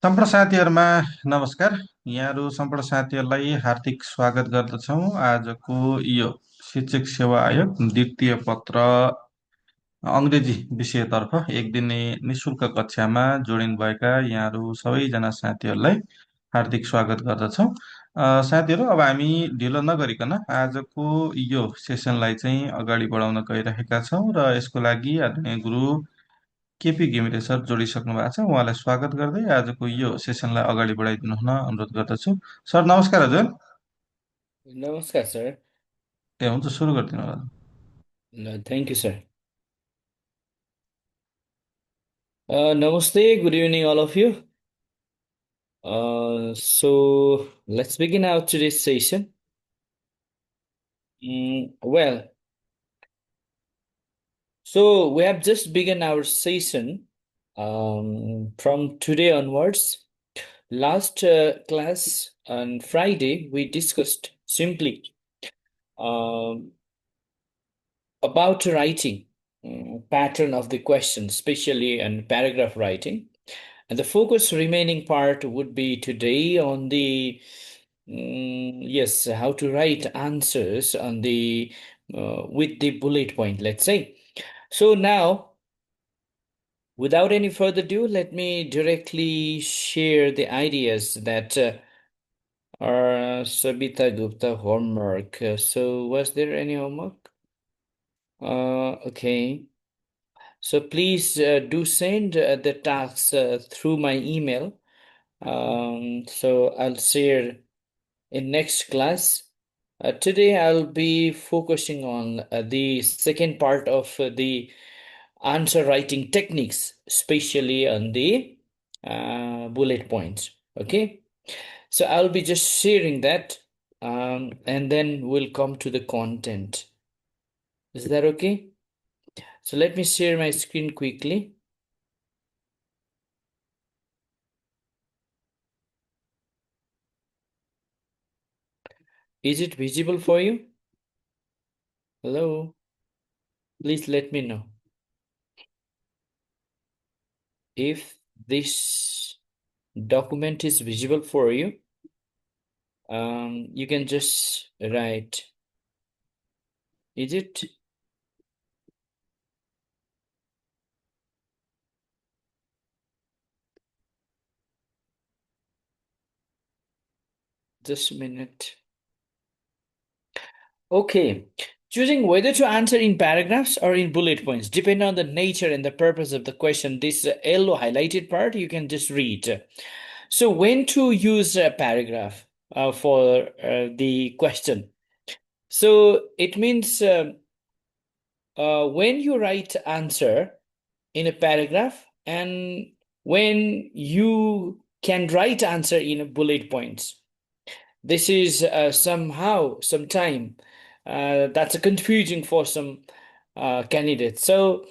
सम्पूर्ण साथीहरूमा नमस्कार। यहाँहरू सम्पूर्ण साथीहरूलाई हार्दिक स्वागत गर्दछौँ। आजको यो शिक्षक सेवा आयोग द्वितीय पत्र अङ्ग्रेजी विषयतर्फ एक दिने निशुल्क कक्षामा जोडिनुभएका यहाँहरू सबैजना साथीहरूलाई हार्दिक स्वागत गर्दछौँ। साथीहरू, अब हामी ढिलो नगरिकन आजको यो सेसनलाई चाहिँ अगाडि बढाउन गइरहेका छौँ र यसको लागि आदरणीय गुरु केपी घिमिरे सर जोडिसक्नु भएको छ। उहाँलाई स्वागत गर्दै आजको यो सेसनलाई अगाडि बढाइदिनु हुन अनुरोध गर्दछु। सर नमस्कार हजुर। नमस्कार सर। हुन्छ, सुरु गरिदिनु होला। Thank you, sir. Namaste, good evening, all of you. So let's begin our today's session. Well, so we have just begun our session from today onwards. Last class on Friday, we discussed simply um, about writing pattern of the question, especially in paragraph writing. And the focus remaining part would be today on the yes, how to write answers on the with the bullet point, let's say. So now, without any further ado, let me directly share the ideas that are Sabita Gupta homework. So was there any homework? Okay. So please do send the tasks through my email. So I'll share in next class. Today I'll be focusing on the second part of the answer writing techniques, especially on the bullet points. Okay, so I'll be just sharing that, and then we'll come to the content. Is that okay? So let me share my screen quickly. Is it visible for you? Hello? Please let me know if this document is visible for you. You can just write, is it? Just a minute. Okay. Choosing whether to answer in paragraphs or in bullet points, depending on the nature and the purpose of the question. This yellow highlighted part, you can just read. So when to use a paragraph for the question? So it means when you write answer in a paragraph and when you can write answer in bullet points. This is sometime that's a confusing for some candidates. So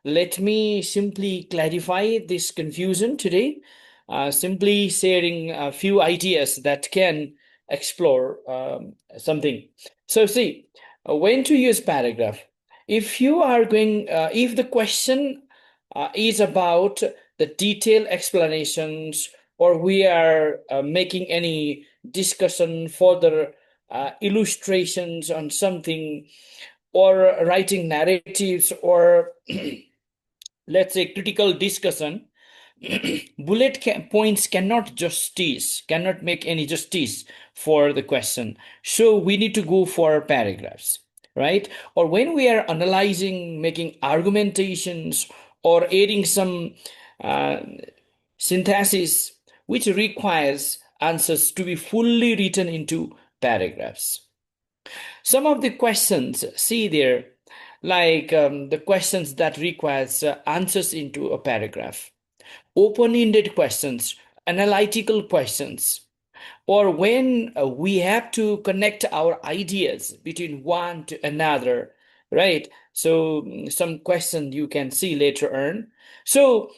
let me simply clarify this confusion today, simply sharing a few ideas that can explore something. So see, when to use paragraph. If you are going, if the question is about the detailed explanations, or we are making any discussion, further illustrations on something, or writing narratives, or let's say critical discussion, points cannot make any justice for the question. So we need to go for paragraphs, right? Or when we are analyzing, making argumentations, or adding some uh, synthesis, which requires answers to be fully written into paragraphs. Some of the questions, see there, like the questions that requires answers into a paragraph, open-ended questions, analytical questions, or when we have to connect our ideas between one to another, right? So some question you can see later on. So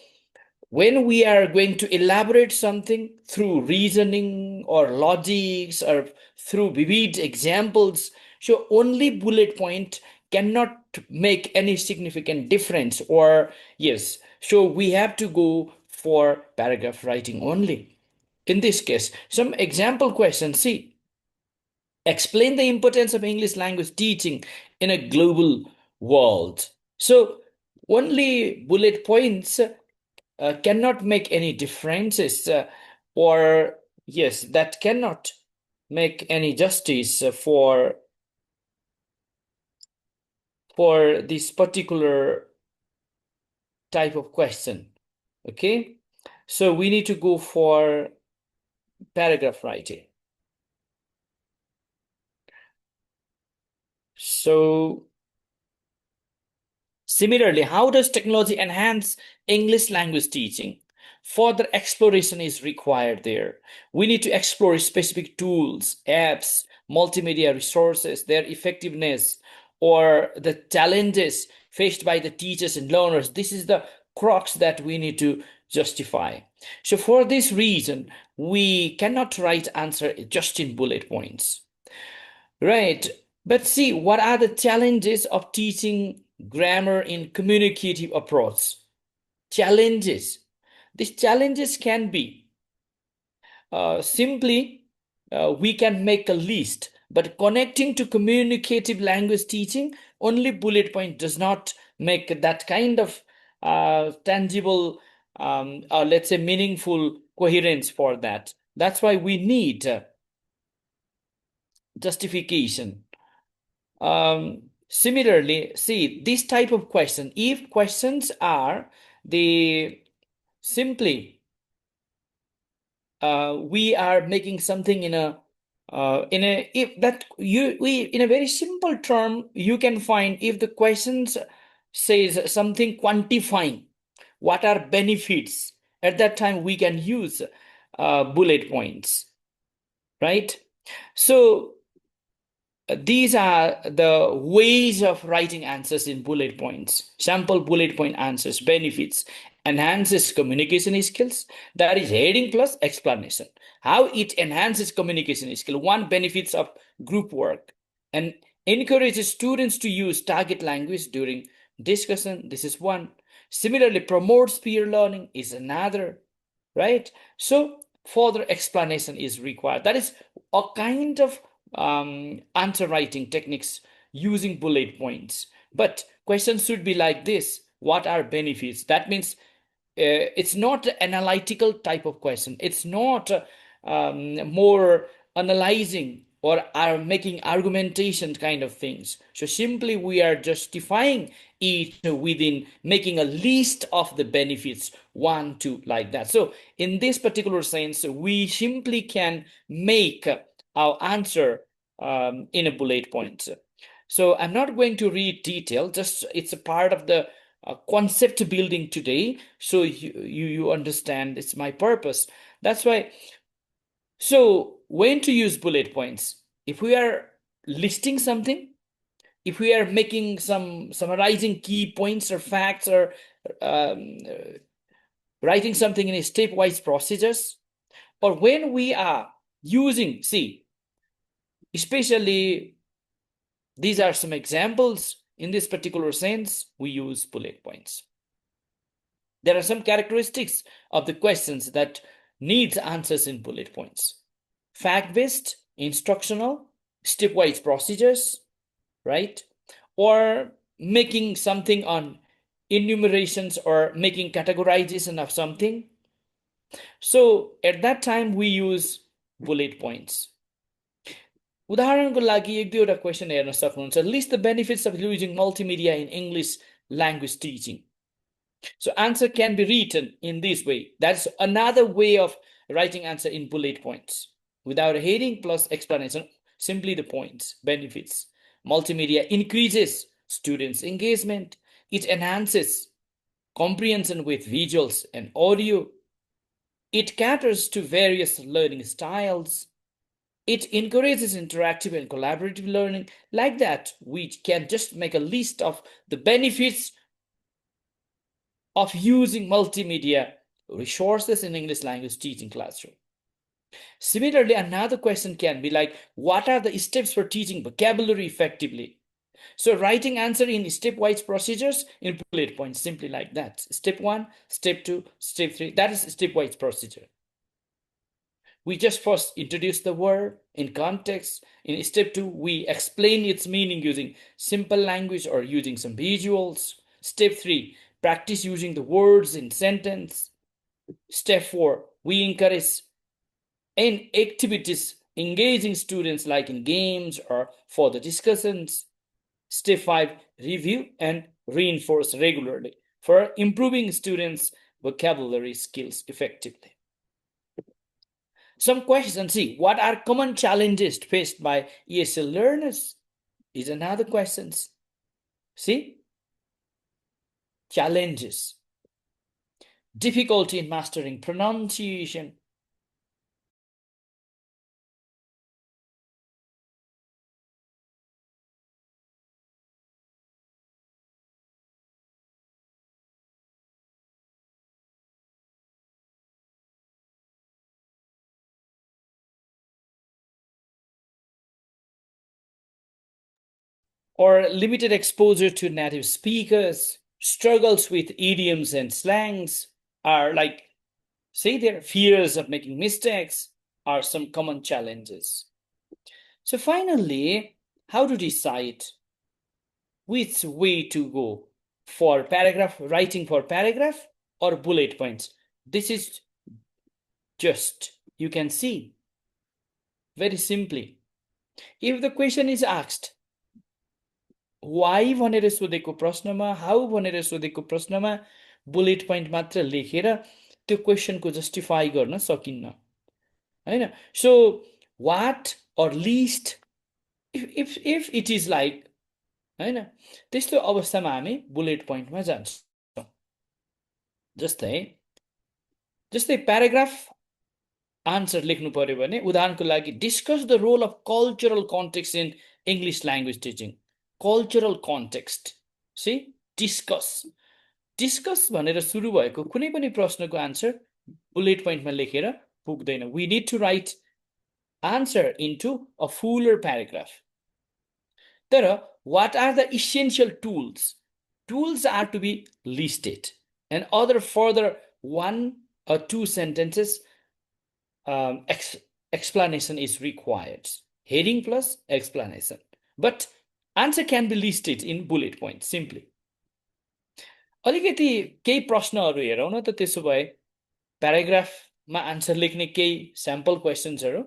when we are going to elaborate something through reasoning or logics or through vivid examples, so only bullet point cannot make any significant difference. Or yes, so we have to go for paragraph writing only. In this case, some example questions. See, explain the importance of English language teaching in a global world. So only bullet points cannot make any differences, or yes, that cannot make any justice for this particular type of question. Okay, so we need to go for paragraph writing. So similarly, how does technology enhance English language teaching? Further exploration is required there. We need to explore specific tools, apps, multimedia resources, their effectiveness, or the challenges faced by the teachers and learners. This is the crux that we need to justify. So for this reason, we cannot write answer just in bullet points. Right. But see, what are the challenges of teaching grammar in communicative approach? Challenges. These challenges can be simply we can make a list, but connecting to communicative language teaching, only bullet point does not make that kind of tangible, let's say meaningful coherence for that. That's why we need justification. Similarly, see this type of question, if questions are the simply we are making something in a if that you we in a very simple term you can find if the questions says something quantifying what are benefits, at that time we can use bullet points, right? So these are the ways of writing answers in bullet points. Sample bullet point answers, benefits, enhances communication skills. That is heading plus explanation. How it enhances communication skill. One, benefits of group work and encourages students to use target language during discussion. This is one. Similarly, promotes peer learning is another, right? So further explanation is required. That is a kind of answer writing techniques using bullet points. But questions should be like this: what are benefits? That means it's not analytical type of question. It's not more analyzing or are making argumentation kind of things. So simply we are justifying it within making a list of the benefits, 1, 2, like that. So in this particular sense, we simply can make our answer in a bullet point. So I'm not going to read detail, just it's a part of the concept building today, so you understand it's my purpose. That's why. So when to use bullet points? If we are listing something, if we are making some summarizing key points or facts, or um, writing something in a stepwise procedures, or when we are using, see, especially these are some examples. In this particular sense, we use bullet points. There are some characteristics of the questions that needs answers in bullet points. Fact-based, instructional, stepwise procedures, right? Or making something on enumerations or making categorization of something. So at that time we use bullet points. उदाहरणको लागि एक दुईवटा question हेर्न सक्नुहुन्छ. List the benefits of using multimedia in English language teaching. So answer can be written in this way. That's another way of writing answer in bullet points. Without a heading plus explanation, simply the points, benefits. Multimedia increases students' engagement. It enhances comprehension with visuals and audio. It caters to various learning styles. It encourages interactive and collaborative learning. Like that, we can just make a list of the benefits of using multimedia resources in English language teaching classroom. Similarly, another question can be like, what are the steps for teaching vocabulary effectively? So writing answer in stepwise procedures in bullet points, simply like that. Step 1, step 2, step 3. That is stepwise procedure. We just first introduce the word in context. In step 2, we explain its meaning using simple language or using some visuals. Step 3, practice using the words in sentence. Step 4, we encourage in activities engaging students like in games or further discussions. Step 5, review and reinforce regularly for improving students' vocabulary skills effectively. Some questions, see, what are common challenges faced by ESL learners? Is another question. See, challenges. Difficulty in mastering pronunciation. Or limited exposure to native speakers, struggles with idioms and slangs, are like, say, their fears of making mistakes are some common challenges. So finally, how to decide which way to go for paragraph, writing for paragraph or bullet points? This is just, you can see, very simply. If the question is asked, वाइ भनेर सोधेको प्रश्नमा, how भनेर सोधेको प्रश्नमा bullet point मात्र लेखेर त्यो क्वेसनको justify गर्न सकिन्न, हैन? So what are list, if it is like, हैन, त्यस्तो अवस्थामा हामी बुलेट पोइन्टमा जान्छौँ। जस्तै प्याराग्राफ आन्सर लेख्नु पर्यो भने उदाहरणको लागि discuss the role of cultural context in English language teaching. Cultural context, see, discuss भनेर सुरु भएको कुनै पनि प्रश्नको आन्सर बुलेट पोइन्टमा लेखेर पुग्दैन। We need to write answer into a fuller paragraph. तर what are the essential tools? Tools are to be listed, and other further 1 or 2 sentences explanation is required. Heading plus explanation. But answer can be listed in bullet points simply. अलिकति केही प्रश्नहरू हेरौँ न त, त्यसो भए प्याराग्राफमा answer लेख्ने केही स्याम्पल क्वेसन्सहरू।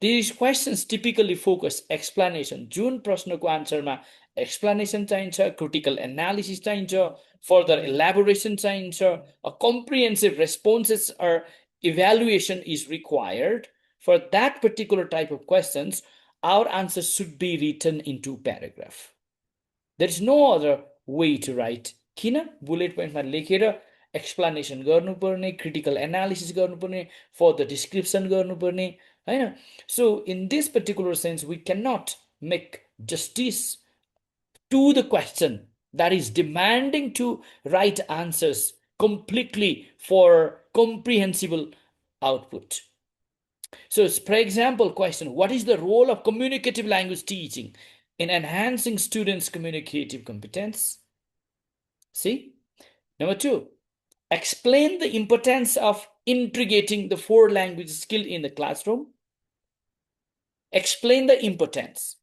These questions typically focus explanation. जुन प्रश्नको आन्सरमा explanation चाहिन्छ, critical analysis चाहिन्छ, further elaboration चाहिन्छ, a comprehensive responses or evaluation is required. For that particular type of questions, our answers should be written into paragraph. There is no other way to write. किन bullet पोइन्टमा लेखेर explanation गर्नुपर्ने, critical analysis गर्नुपर्ने, further description गर्नुपर्ने, हैन? So in this particular sense, we cannot make justice to the question that is demanding to write answers completely for comprehensible output. So, for example, question, what is the role of communicative language teaching in enhancing students' communicative competence? See? Number 2, explain the importance of integrating the 4 language skill in the classroom. Explain the importance.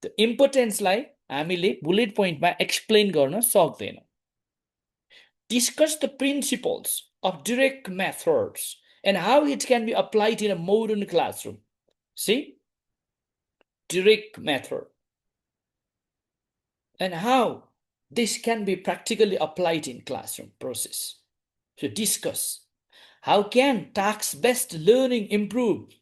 The importance लाई हामीले bullet पोइन्टमा explain गर्न सक्दैनौँ। Discuss the principles of direct methods and how it can be applied in a modern classroom. See? Direct method. And how this can be practically applied in classroom process. So discuss. How can task-based learning improve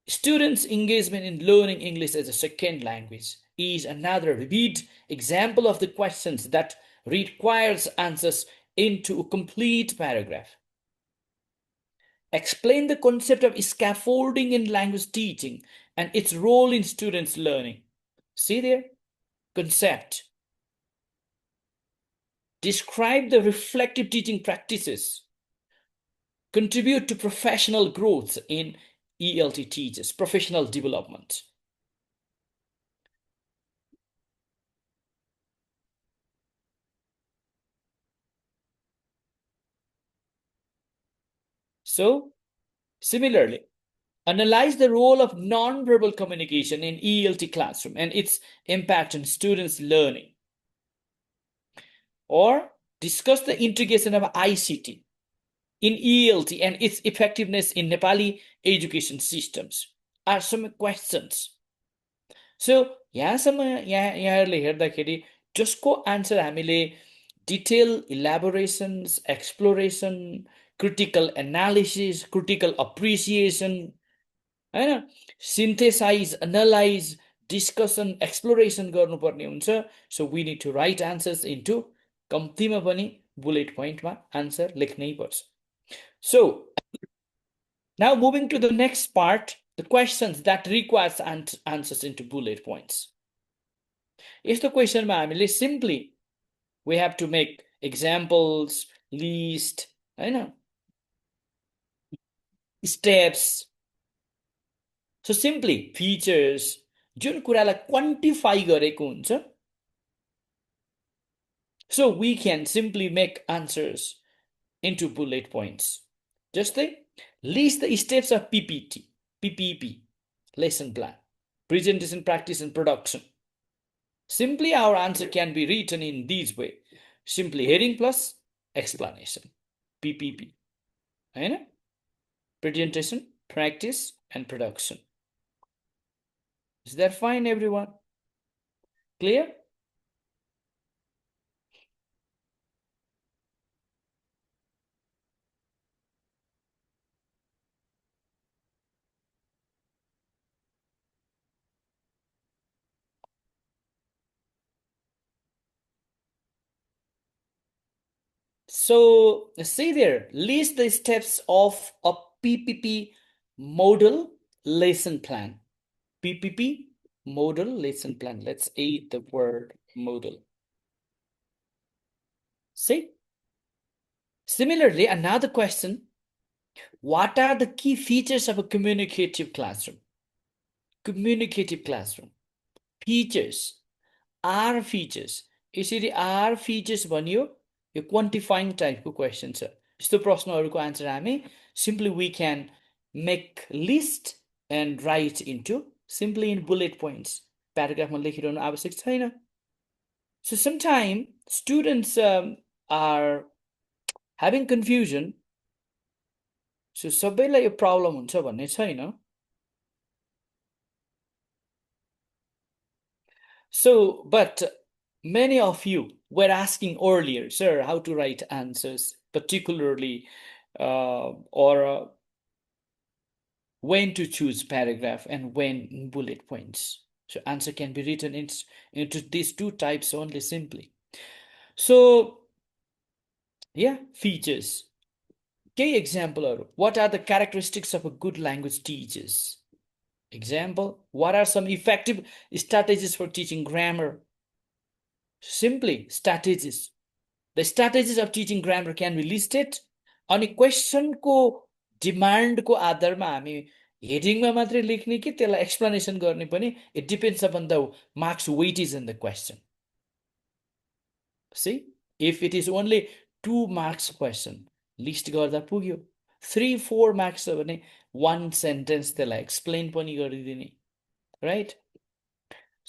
students' engagement in learning English as a second language? Is another vivid example of the questions that requires answers into a complete paragraph. Explain the concept of scaffolding in language teaching and its role in students' learning. See there? Concept. Describe the reflective teaching practices. Contribute to professional growth in ELT teachers, professional development. So, similarly, analyze the role of non-verbal communication in ELT classroom and its impact on students' learning. Or discuss the integration of ICT in ELT and its effectiveness in Nepali education systems are some questions. So यहाँसम्म यहाँहरूले हेर्दाखेरि जसको answer हामीले detail elaborations exploration critical analysis critical appreciation होइन synthesize analyze discussion exploration गर्नुपर्ने हुन्छ so we need to write answers into कम्तीमा पनि बुलेट पोइन्टमा आन्सर लेख्नै पर्छ सो now moving to the next part, the questions that requires answers into bullet points. यस्तो क्वेसनमा हामीले simply we have to make examples, list, होइन steps. So simply features जुन कुरालाई quantify गरेको हुन्छ so we can simply make answers into bullet points. जस्तै list the steps of PPP, lesson plan, presentation, practice, and production. Simply our answer can be written in this way. Simply heading plus explanation. PPP. होइन? Presentation, practice, and production. Is that fine, everyone? Clear? So see there, list the steps of a PPP model lesson plan. PPP model lesson plan. Let's add the word model. See? Similarly, another question. What are the key features of a communicative classroom? Communicative classroom. Features. Are features. यसरी are features भनियो यो quantifying टाइपको question छ यस्तो प्रश्नहरूको answer हामी simply we can make list and write into simply in bullet points प्याराग्राफमा लेखिरहनु आवश्यक छैन so sometime students are having confusion so सबैलाई यो प्रब्लम हुन्छ भन्ने छैन So, but many of you were asking earlier, sir, how to write answers, particularly when to choose paragraph and when bullet points. So answer can be written into these two types only simply. So, yeah, features. Key example, what are the characteristics of a good language teachers? Example, what are some effective strategies for teaching grammar? Simply strategies. The strategies of teaching grammar can be listed. अनि क्वेसनको डिमान्डको आधारमा हामी हेडिङमा मात्रै लेख्ने कि त्यसलाई explanation गर्ने पनि it depends upon the marks weightage in the question see if it is only 2 marks question list गर्दा पुग्यो 3-4 मार्क्स छ भने 1 सेन्टेन्स त्यसलाई एक्सप्लेन पनि गरिदिने right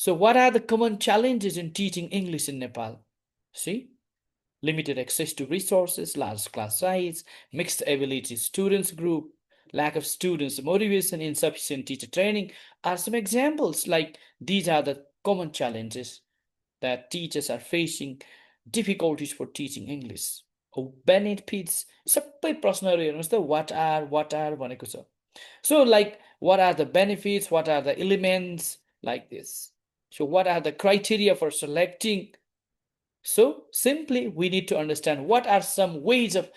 So what are the common challenges in teaching English in Nepal? See, limited access to resources, large class size, mixed ability students group, lack of students motivation, insufficient teacher training are some examples. Like these are the common challenges that teachers are facing, difficulties for teaching English. Benefits, सबै प्रश्नहरू हेर्नुहोस् त what are भनेको छ. So like what are the benefits, what are the elements like this. So what are the criteria for selecting? So simply we need to understand what are some ways of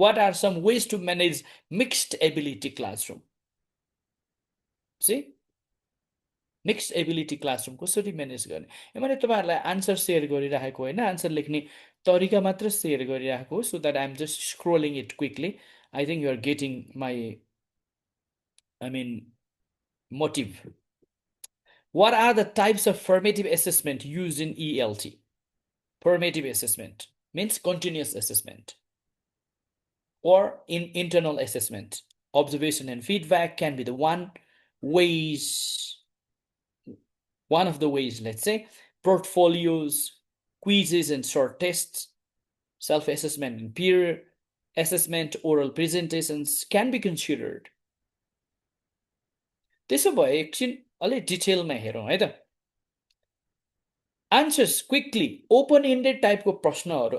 what are some ways to manage mixed ability classroom. See? Mixed ability classroom कसरी manage गर्ने यो मैले तपाईहरुलाई answer share गरिराखेको हैन answer लेख्ने तरिका मात्र share गरिराखेको so that I am just scrolling it quickly. I think you are getting my motive. What are the types of formative assessment used in ELT? Formative assessment means continuous assessment. or in internal assessment. Observation and feedback can be one of the ways, let's say. Portfolios, quizzes and short tests, self-assessment and peer assessment, oral presentations can be considered. त्यसो भए एकछिन अलि डिटेलमा हेरौँ है त। Answers quickly open ended टाइपको प्रश्नहरू,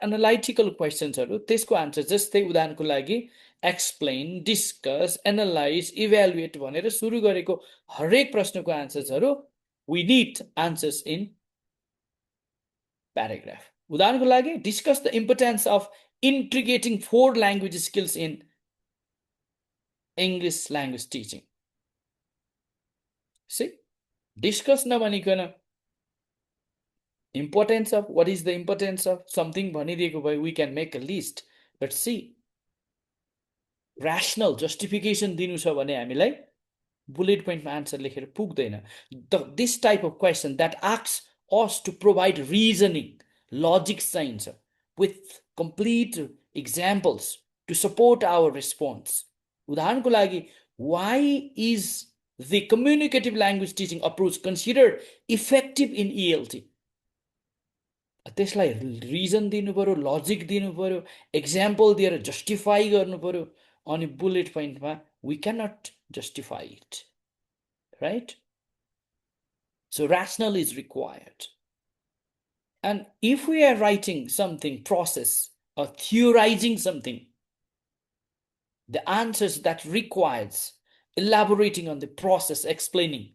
analytical क्वेसन्सहरू, त्यसको आन्सर जस्तै उदाहरणको लागि एक्सप्लेन, डिस्कस, एनालाइज, इभ्यालुएट भनेर सुरु गरेको हरेक प्रश्नको आन्सर्सहरू वी निड आन्सर्स इन प्याराग्राफ। उदाहरणको लागि discuss the importance of integrating 4 language skills in English language teaching. See, discuss नभनिकन importance of, what is the importance of something भनिदिएको भए we can make a list, but see, rational justification दिनु छ भने हामीलाई bullet point मा answer लेखेर पुग्दैन। This type of question that asks us to provide reasoning, logic science with complete examples to support our response. उदाहरणको लागि, why is the communicative language teaching approach considered effective in ELT? त्यसलाई region दिनु पर्यो, logic दिनु पर्यो, example दिएर justify गर्नु पर्यो, अनि बुलेट पोइन्टमा we cannot justify it, right? So rational is required. And if we are writing something, process, or theorizing something, the answers that requires elaborating on the process, explaining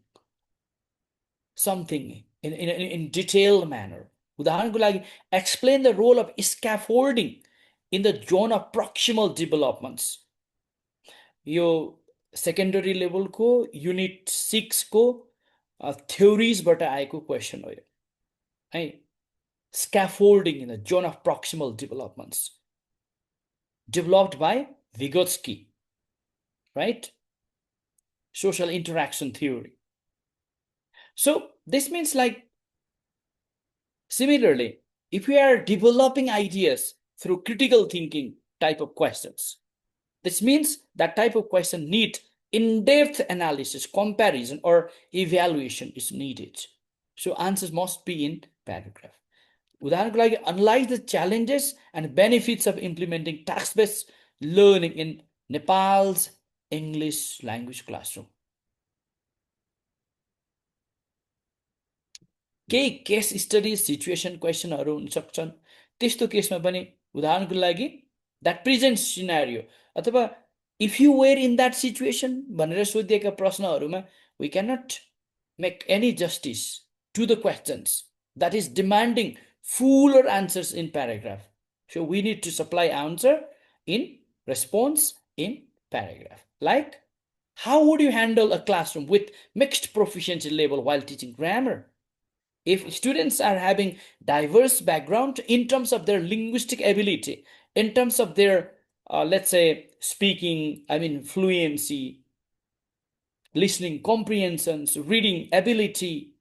something in detailed manner. उदाहरणको लागि, explain the role of scaffolding in the zone of proximal developments. Yo secondary लेभलको unit 6 को थ्योरिजबाट आएको question हो है। Scaffolding in the zone of proximal developments, developed by Vygotsky, right? Social interaction theory. So this means, like, similarly, if we are developing ideas through critical thinking type of questions, this means that type of question need in-depth analysis, comparison, or evaluation is needed. So answers must be in paragraph. उदाहरणको लागि, analyze the challenges and benefits of implementing task-based learning in Nepal's English language classroom. केही case study situation क्वेसनहरू हुन सक्छन्। त्यस्तो केसमा पनि उदाहरणको लागि that present scenario अथवा if you were in that situation भनेर सोधिएका प्रश्नहरूमा we cannot make any justice to the questions that is demanding fuller answers in paragraph. So we need to supply answer in response in paragraph. Like, how would you handle a classroom with mixed proficiency level while teaching grammar? If students are having diverse background in terms of their linguistic ability, in terms of their, let's say, speaking, fluency, listening comprehensions, reading ability,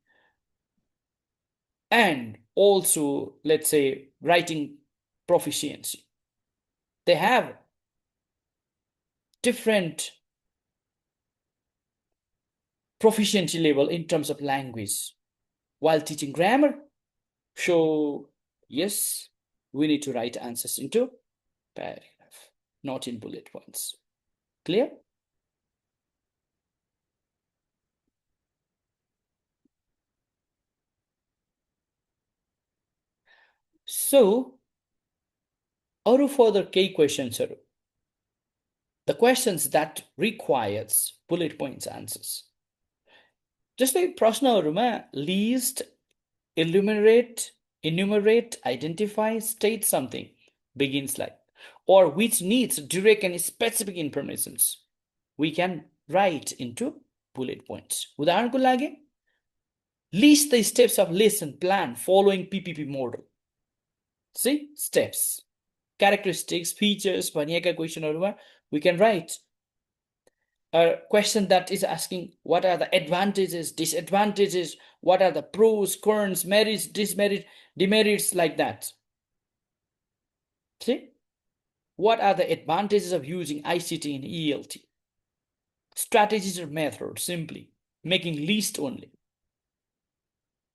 and also, let's say, writing proficiency. They have different proficiency level in terms of language while teaching grammar. So, yes, we need to write answers into paragraph, not in bullet points. Clear? So, अरू further केही questions are the questions that requires bullet points answers. जस्तै प्रश्नहरूमा list, enumerate, identify, state something begins like, or which needs direct and specific informations, we can write into bullet points. उदाहरणको लागि, list the steps of lesson plan following PPP model. See, steps, characteristics, features भनिएका क्वेसनहरूमा we can write. A question that is asking what are the advantages, disadvantages, what are the pros, cons, merits, demerits, like that. See? What are the advantages of using ICT in ELT? Strategies or methods, simply making list only.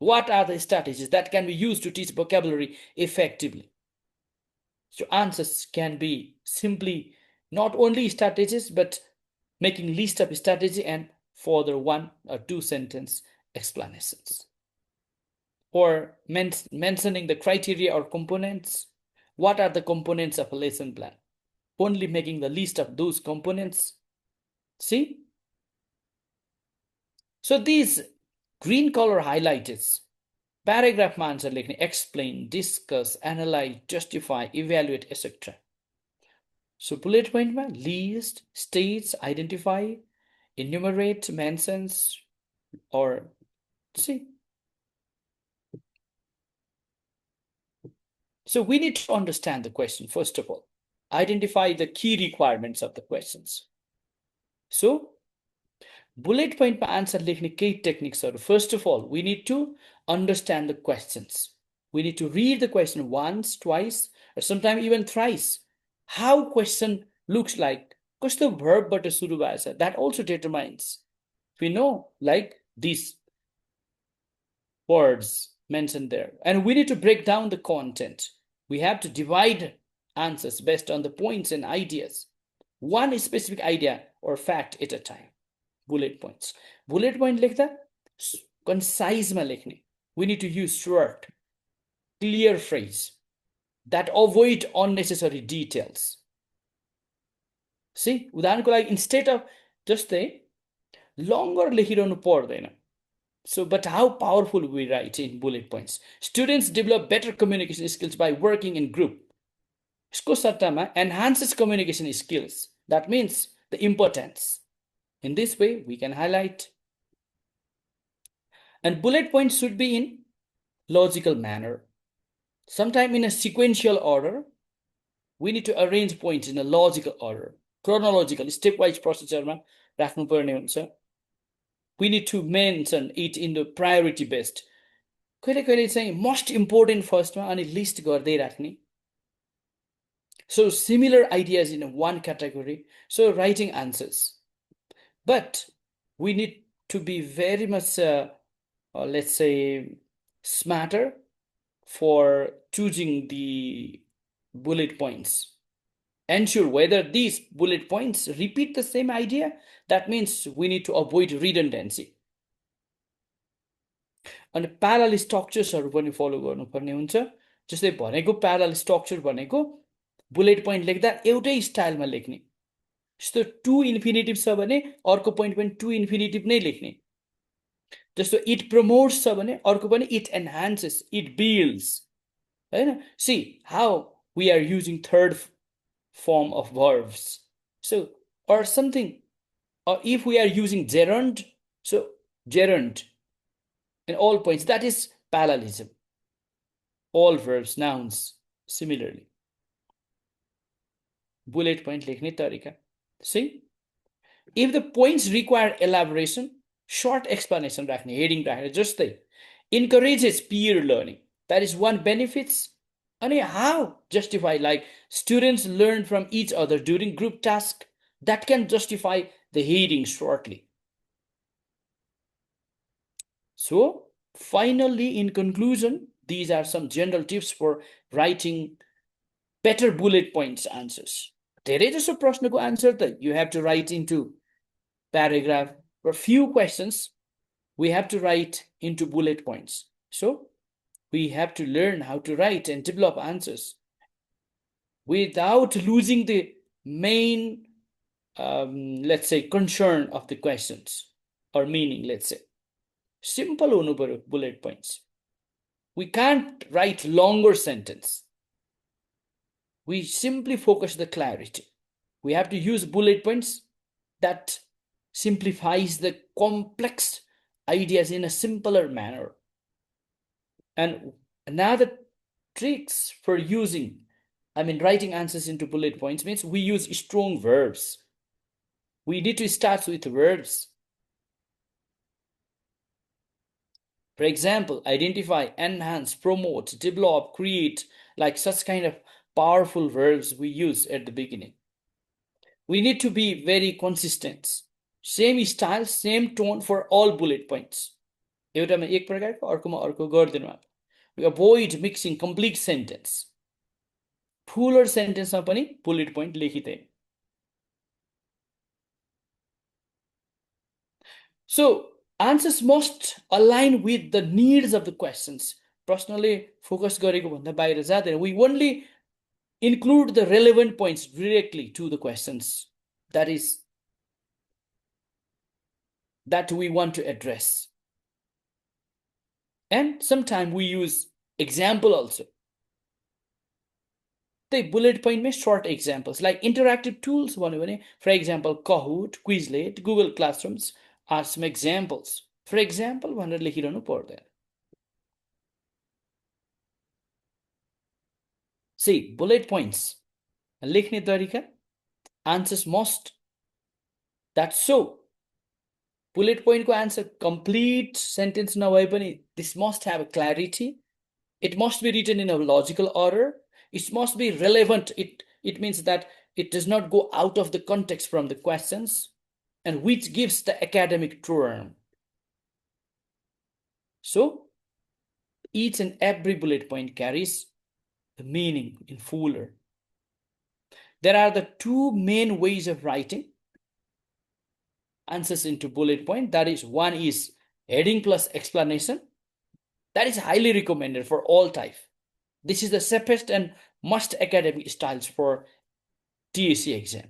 What are the strategies that can be used to teach vocabulary effectively? So answers can be simply not only strategies, but making list of strategy and further 1 or 2 sentence explanations. Or mentioning the criteria or components. What are the components of a lesson plan? Only making the list of those components. See? So these green color highlights paragraफमा answer लेख्ने explain, discuss, analyze, justify, evaluate, etc. So bullet pointमा list, states, identify, enumerate, mentions, or see. So we need to understand the question first of all. Identify the key requirements of the questions. So bullet pointमा answer लेख्ने केही टेक्निक्सहरू. First of all, we need to understand the questions. We need to read the question once, twice, or sometimes even thrice. How question looks like. कस्तो verbबाट सुरु भएको छ, that also determines. We know like these words mentioned there. And we need to break down the content. We have to divide answers based on the points and ideas. One specific idea or fact at a time. Bullet points. Bullet point लेख्दा concise मा लेख्ने. We need to use short, clear phrase that avoid unnecessary details. See, उदाहरणको लागि instead of जस्तै longer लेखिरहनु पर्दैन. So, but how powerful we write in bullet points. Students develop better communication skills by working in group. यसको सट्टामा enhances communication skills. That means the importance. In this way, we can highlight. And bullet points should be in logical manner. Sometime in a sequential order. We need to arrange points in a logical order. Chronological, stepwise procedure. We need to mention it in the priority based. कहिले चाहिँ most important first मा अनि list गर्दै राख्ने. So similar ideas in one category. So writing answers. But we need to be very much, let's say, smarter for choosing the bullet points. Ensure whether these bullet points repeat the same idea. That means we need to avoid redundancy. अनि parallel स्ट्रक्चर्सहरू पनि फलो गर्नुपर्ने हुन्छ. जस्तै भनेको parallel structure भनेको bullet point लेख्दा एउटै स्टाइलमा लेख्ने. जस्तो टु इन्फिनिटिभ छ भने अर्को पोइन्ट पनि टु इन्फिनिटिभ नै लेख्ने. जस्तो इट प्रमोट्स छ भने अर्को पनि इट एन्हान्सेस, इट बिल्ड्स. हैन, see how we are using third form of verbs. So, or something, or if we are using gerund, so gerund in all points, that is parallelism. All verbs, nouns, similarly. Bullet point lekhne tarika. See? If the points require elaboration, short explanation rakhne, heading rakhne, just they encourages peer learning. That is one benefits. And how justify, like students learn from each other during group task, that can justify the heading shortly. So finally, in conclusion, these are some general tips for writing better bullet points answers. धेरै जसो प्रश्नको answer त you have to write into paragraph. For few questions, we have to write into bullet points. So we have to learn how to write and develop answers without losing the main, let's say, concern of the questions or meaning, let's say. Simple hunu paryo bullet points. We can't write longer sentence. We simply focus the clarity. We have to use bullet points that simplifies the complex ideas in a simpler manner. And another tricks for writing answers into bullet points means we use strong verbs. We need to start with verbs. For example, identify, enhance, promote, develop, create, like such kind of powerful verbs we use at the beginning. We need to be very consistent. Same style, same tone for all bullet points. एउटामा एक प्रकारको अर्कोमा अर्को गर्दैनौँ हामी. We avoid mixing complete sentence. Fuller sentence मा पनि bullet point लेखिदैन. So answers must align with the needs of the questions. प्रश्नले focus गरेको भन्दा बाहिर जाँदैन. We only include the relevant points directly to the questions that we want to address. And sometimes we use example also. The bullet point में short examples like interactive tools भन्यो भने, for example, Kahoot, Quizlet, Google Classrooms are some examples. For example, भनेर लेखिरहनु पर्दैन. See, bullet points. लेख्ने तरिका, answers must. That's so. Bullet point ko answer complete sentence नभए पनि this must have a clarity. It must be written in a logical order. It must be relevant. It means that it does not go out of the context from the questions, and which gives the academic term. So each and every bullet point carries the meaning in fuller. There are the two main ways of writing answers into bullet point. That is, one is heading plus explanation. That is highly recommended for all type. This is the safest and must academic styles for TSC exam.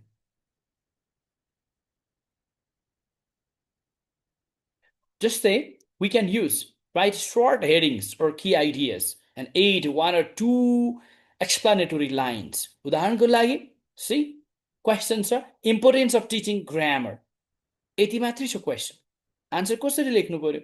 Just say we can write short headings or key ideas and add one or two explanatory lines. उदाहरणको लागि, see, questions are importance of teaching grammar. यति मात्रै छ question. Answer कसरी लेख्नु पर्यो?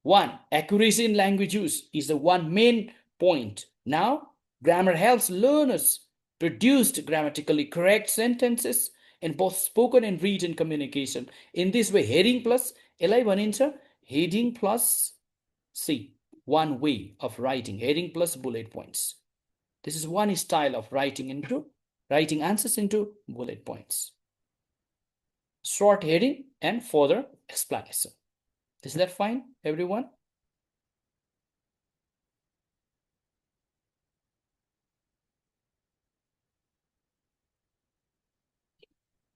1. Accuracy in language use is the one main point. Now, grammar helps learners produce grammatically correct sentences in both spoken and written communication. In this way, heading plus यसलाई भनिन्छ heading plus C. One way of writing, heading plus bullet points. This is one style of writing answers into bullet points. Short heading and further explanation. Is that fine, everyone?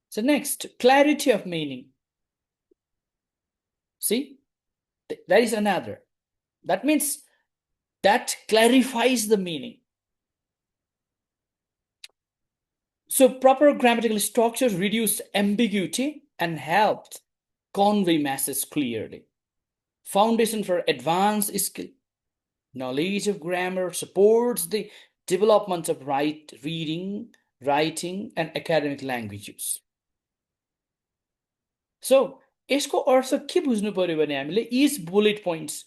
So next, clarity of meaning. See, that is another. That means that clarifies the meaning. So proper grammatical structures reduce ambiguity and help convey message clearly. Foundation for advanced skill. Knowledge of grammar supports the development of reading, writing, and academic language use. So, यसको अर्थ के बुझ्नु पर्यो भने हामीले each bullet points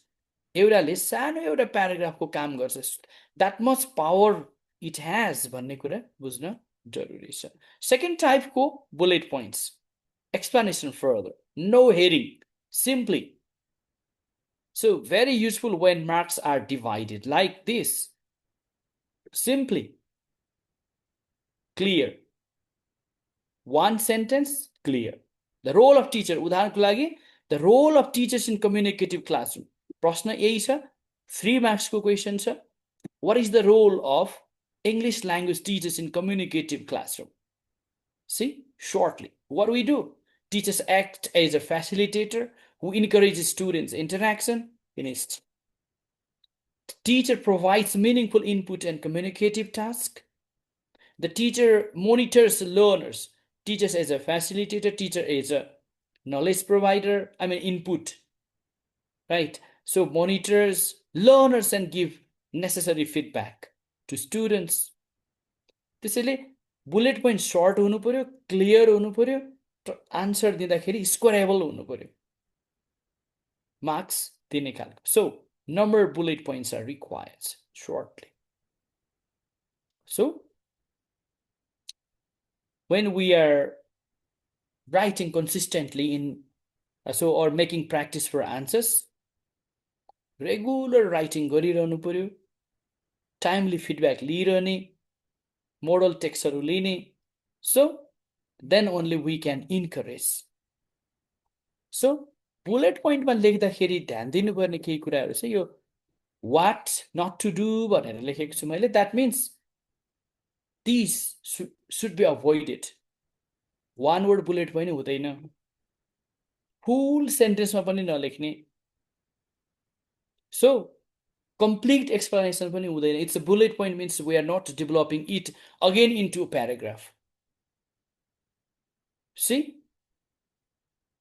एउटाले सानो एउटा प्याराग्राफको काम गर्छ. That much power it has भन्ने कुरा बुझ्न जरुरी छ. Second type को bullet points. Explanation further. No heading. Simply. So very useful when marks are divided like this. Simply. Clear. One sentence, clear. The role of teacher, उदाहरणको लागि, the role of teachers in communicative classroom. प्रश्न यही छ, 3 marks को question छ. What is the role of English language teachers in communicative classroom? See, shortly, what do we do? Teachers act as a facilitator who encourages students' interaction. Finished. The teacher provides meaningful input and communicative task. The teacher monitors learners. Teachers as a facilitator, teacher as a knowledge provider, input. Right? So monitors learners and give necessary feedback to students. त्यसैले bullet point short हुनु पर्यो, clear हुनु पर्यो, answer दिँदाखेरि scoreable हुनु पर्यो. Marks दिने खालको. So number bullet points are required shortly. So when we are writing consistently or making practice for answers, regular writing गरिरहनु पर्यो, timely feedback लिइरहने, moral textहरू लिने. So then only we can encourage. So bullet point मा लेख्दाखेरि ध्यान दिनुपर्ने केही कुराहरू चाहिँ यो what not to do भनेर लेखेको छु मैले. That means these should be avoided. One word bullet पनि हुँदैन. Full sentence मा पनि नलेख्ने. So complete explanation पनि हुँदैन. It's a bullet point means we are not developing it again into a paragraph. See?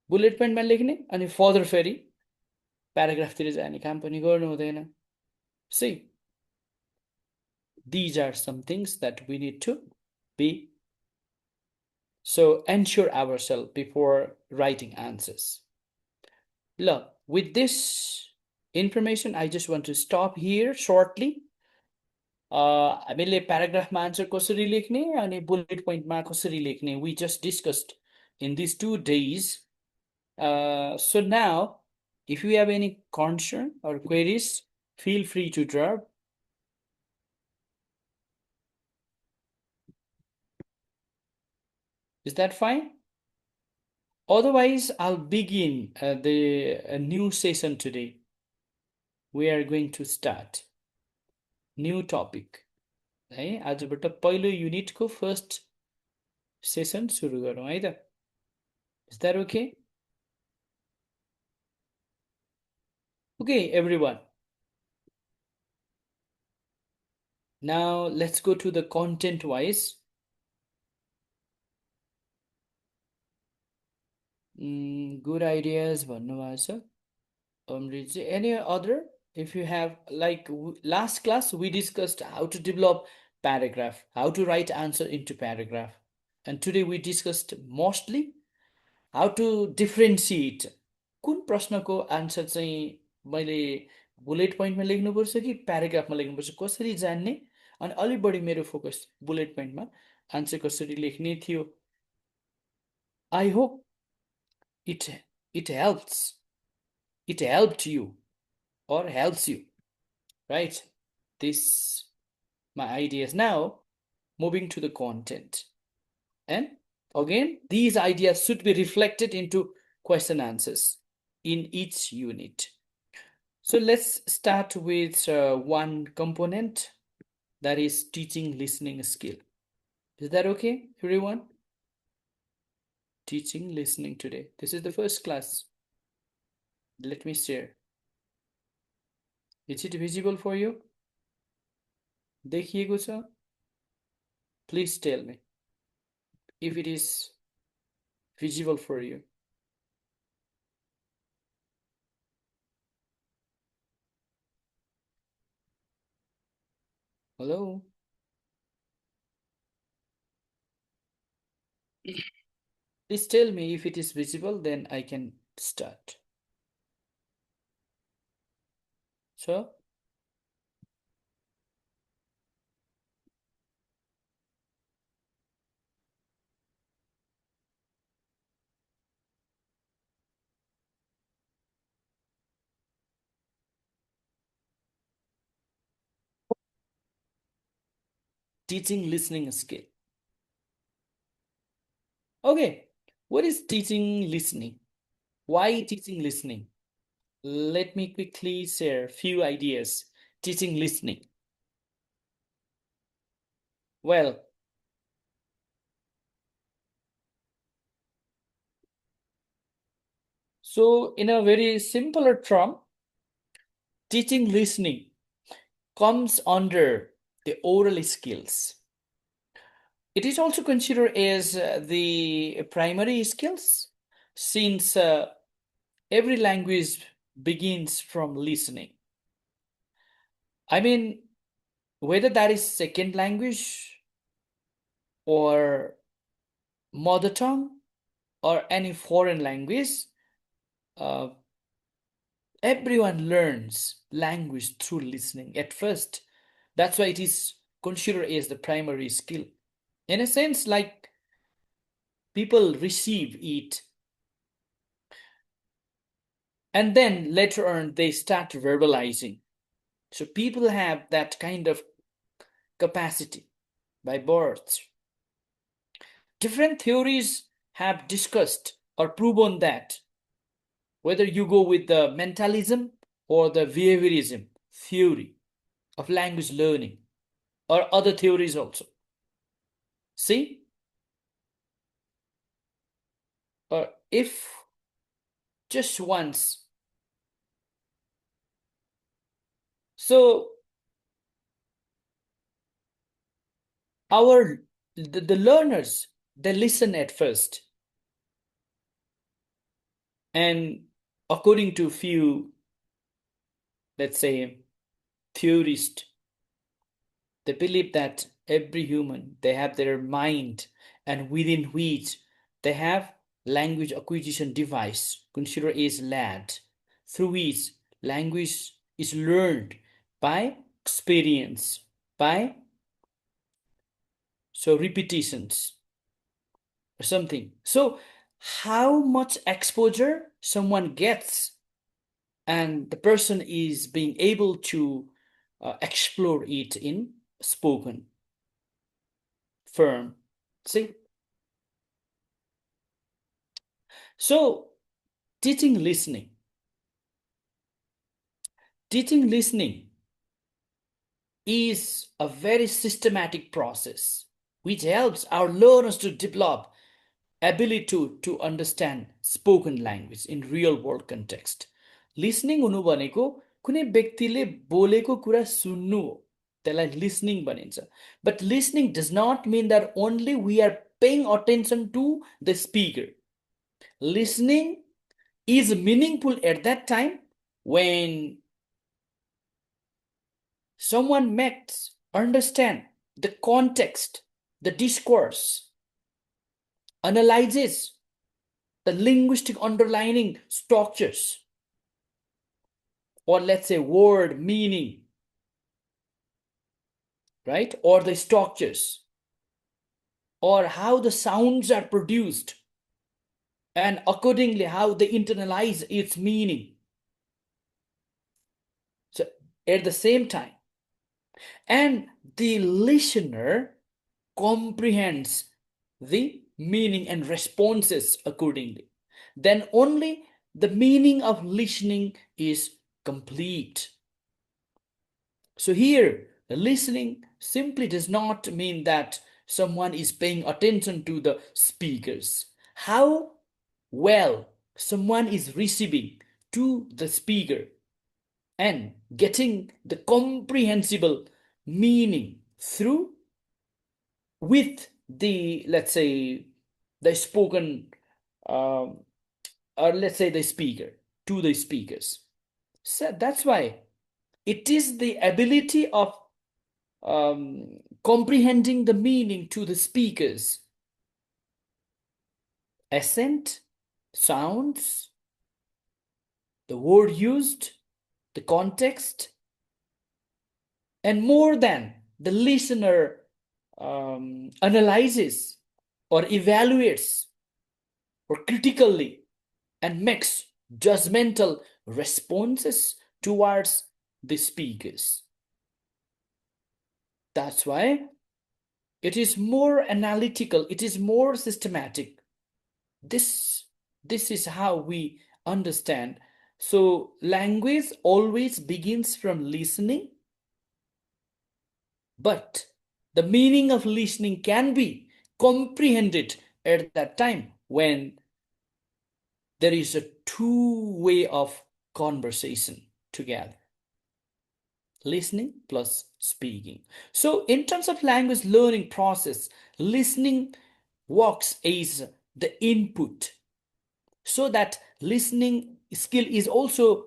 Bullet point मा लेख्ने अनि further फेरि paragraph तिर जाने काम पनि गर्नु हुँदैन. See? These are some things that we need to be. So ensure ourselves before writing answers. Look, with this information, I just want to stop here shortly. हामीले प्याराग्राफमा आन्सर कसरी लेख्ने अनि बुलेट पोइन्टमा कसरी लेख्ने we just discussed in these 2 days. So now, if you have any concern or queries, feel free to drop. Is that fine? Otherwise, I'll begin the new session today. We are going to start new topic. है आजबाट पहिलो युनिटको first session सुरु गरौँ है त. Is that okay? Okay, everyone. Now let's go to the content wise. Good ideas भन्नुभएको छ Amritji. Any other? If you have, like last class, we discussed how to develop paragraph, how to write answer into paragraph. And today we discussed mostly how to differentiate. कुन प्रश्नको answer चाहिँ मैले bullet पोइन्टमा लेख्नुपर्छ कि प्याराग्राफमा लेख्नुपर्छ कसरी जान्ने अनि अलि बढी मेरो फोकस बुलेट पोइन्टमा आन्सर कसरी लेख्ने थियो. I hope it helps. It helped you or helps you, right? This my ideas. Now moving to the content, and again these ideas should be reflected into question answers in each unit. So let's start with one component, that is teaching listening skill. Is that okay, everyone? Teaching listening today. This is the first class. Let me share. Is it visible for you? देखिएको छ? Please tell me if it is visible for you. Hello? Please tell me if it is visible, then I can start. So, teaching listening skill. Okay, what is teaching listening? Why teaching listening? Let me quickly share a few ideas. Teaching listening. Well, so in a very simpler term, teaching listening comes under the oral skills. It is also considered as the primary skills, since every language begins from listening. I mean, whether that is second language or mother tongue or any foreign language, everyone learns language through listening at first. That's why it is considered as the primary skill. In a sense, like people receive it and then later on they start verbalizing. So people have that kind of capacity by birth. Different theories have discussed or proven that, whether you go with the mentalism or the behaviorism theory of language learning or other theories also. See, if just once, so the learners, they listen at first, and according to few, let's say, theorists, they believe that every human, they have their mind, and within which they have language acquisition device considered as LAD, through which language is learned by experience, by repetitions or something. So how much exposure someone gets, and the person is being able to explore it in spoken form. See, so teaching listening. Teaching listening is a very systematic process which helps our learners to develop ability to understand spoken language in real world context. Listening हुनु भनेको कुनै व्यक्तिले बोलेको कुरा सुन्नु हो, त्यसलाई listening भनिन्छ. But listening does not mean that only we are paying attention to the speaker. Listening is meaningful at that time when someone makes understand the context, the discourse, analyzes the linguistic underlining structures, or let's say word meaning, right? Or the structures, or how the sounds are produced, and accordingly how they internalize its meaning. So at the same time, and the listener comprehends the meaning and responses accordingly, then only the meaning of listening is complete. So here, listening simply does not mean that someone is paying attention to the speakers. How well someone is receiving to the speaker and getting the comprehensible meaning through with the, let's say, the spoken or let's say the speaker, to the speakers. So that's why it is the ability of comprehending the meaning to the speakers, accent, sounds, the word used, the context, and more than the listener analyzes or evaluates or critically and makes judgmental responses towards the speakers. That's why it is more analytical, it is more systematic. This is how we understand. So language always begins from listening, but the meaning of listening can be comprehended at that time when there is a two-way of conversation together. Listening plus speaking. So in terms of language learning process, listening works as the input, so that listening skill is also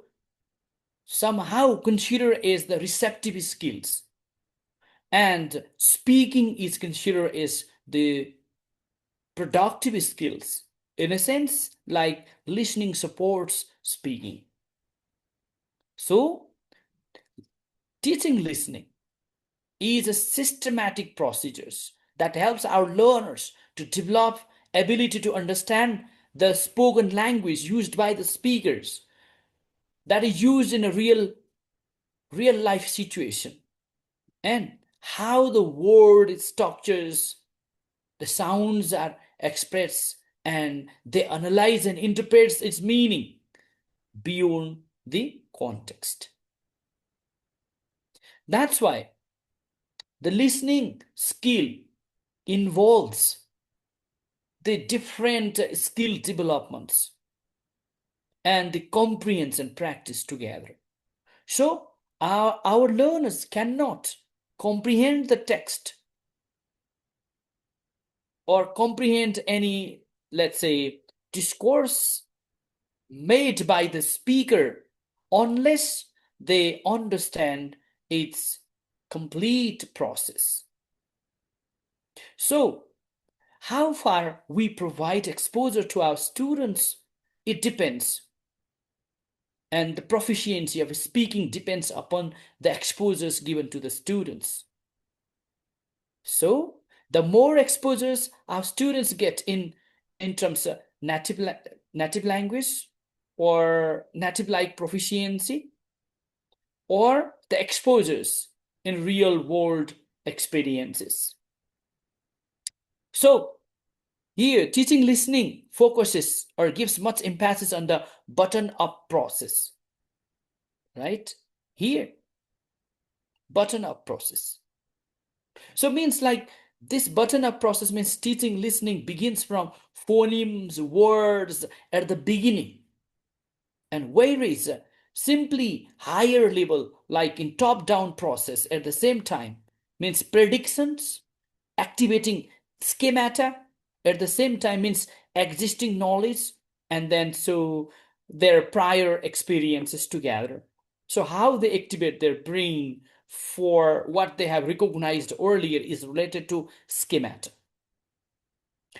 somehow considered as the receptive skills, and speaking is considered as the productive skills. In a sense, like listening supports speaking. So teaching listening is a systematic procedures that helps our learners to develop ability to understand the spoken language used by the speakers, that is used in a real life situation, and how the word structures, the sounds are expressed, and they analyze and interprets its meaning beyond the context. That's why the listening skill involves the different skill developments and the comprehension practice together. So our learners cannot comprehend the text or comprehend any, let's say, discourse made by the speaker unless they understand its complete process. So, how far we provide exposure to our students, it depends. And the proficiency of speaking depends upon the exposures given to the students. So, the more exposures our students get in terms of native language or native-like proficiency, or the exposures in real-world experiences. So, here, teaching listening focuses or gives much emphasis on the button-up process, right? Here, button-up process. So means like this button-up process means teaching listening begins from phonemes, words at the beginning, and whereas simply higher level, like in top-down process at the same time, means predictions, activating schemata, at the same time means existing knowledge, and then so their prior experiences together. So how they activate their brain for what they have recognized earlier is related to schemata.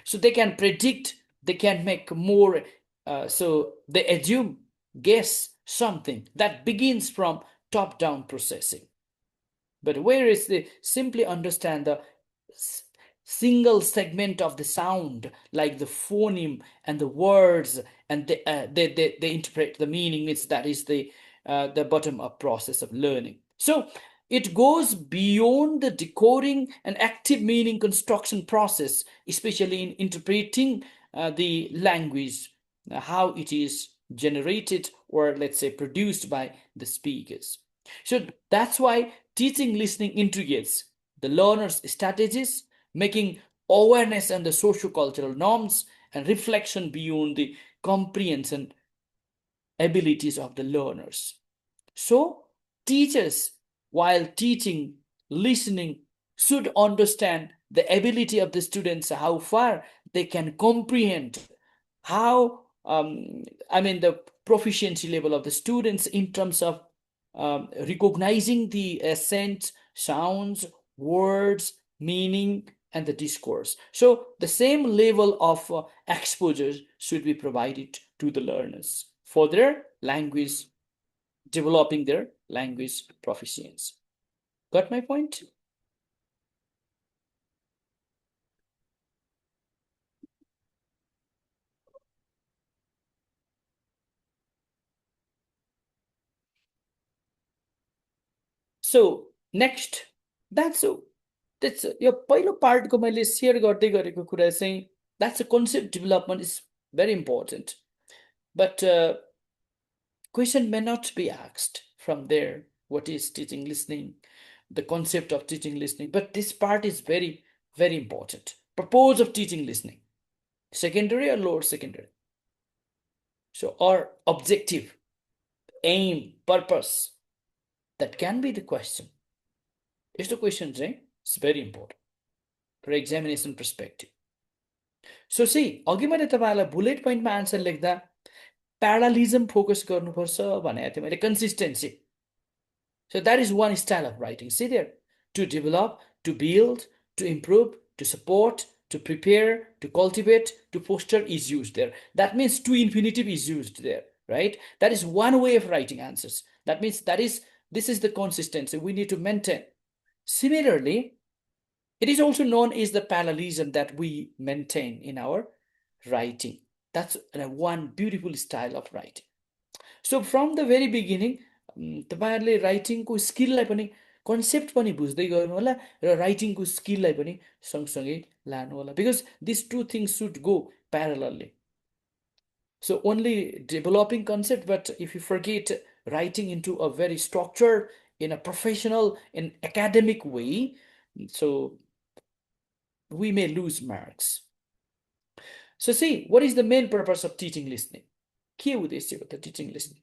So they can predict, they can make more, so they assume, guess something that begins from top-down processing. But whereas they simply understand the single segment of the sound, like the phoneme and the words, and they interpret the meaning. That is the bottom-up process of learning. So it goes beyond the decoding and active meaning construction process, especially in interpreting the language, how it is generated or let's say produced by the speakers. So that's why teaching listening integrates the learner's strategies, making awareness and the socio-cultural norms and reflection beyond the comprehension abilities of the learners. So teachers, while teaching listening, should understand the ability of the students, how far they can comprehend, how the proficiency level of the students in terms of recognizing the accent, sounds, words, meaning, and the discourse. So the same level of exposure should be provided to the learners for their language, developing their language proficiency. Got my point? So next, that's यो पहिलो पार्टको मैले share गर्दै गरेको कुरा चाहिँ that's a concept development is very important but question may not be asked from there what is teaching listening, the concept of teaching listening, but this part is very, very important. Purpose of teaching listening, secondary or lower secondary? So, or objective, aim, purpose, that can be the question. Is the question, right? It's very important for examination perspective. So see, अघि मैले तपाईँलाई bullet पोइन्टमा answer लेख्दा प्यारालिजम focus गर्नुपर्छ भनेको थिएँ मैले, consistency. So that is one style of writing. See there, to develop, to build, to improve, to support, to prepare, to cultivate, to foster is used there. That means to infinitive is used there, right? That is one way of writing answers. That means this is the consistency we need to maintain. Similarly, it is also known as the parallelism that we maintain in our writing. That's one beautiful style of writing. So from the very beginning, तपाईँहरूले राइटिङको स्किललाई पनि concept पनि बुझ्दै गर्नु होला र राइटिङको स्किललाई पनि सँगसँगै लानु होला, because this two things should go प्यारलली. So only developing concept, but if you forget writing into a very structured, in a professional, in academic way, so we may lose marks. So see, what is the main purpose of teaching listening? के उद्देश्य हो त teaching listening?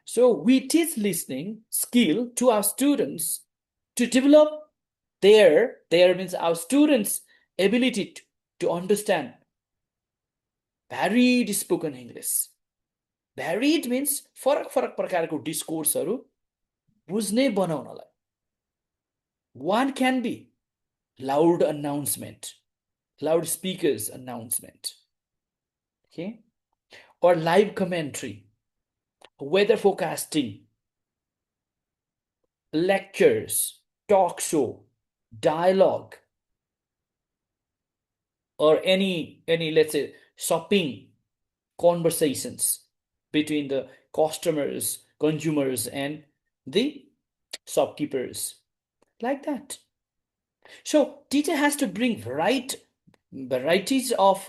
So we teach listening skill to our students to develop their means our students' ability to understand varied spoken English. Varied means फरक फरक प्रकारको डिस्कोर्सहरू बुझ्ने बनाउनलाई. One can be loud announcement, loudspeakers announcement, okay, or live commentary, weather forecasting, lectures, talk show, dialogue, or any let's say shopping conversations between the customers, consumers, and the shopkeepers, like that. So teacher has to bring varieties of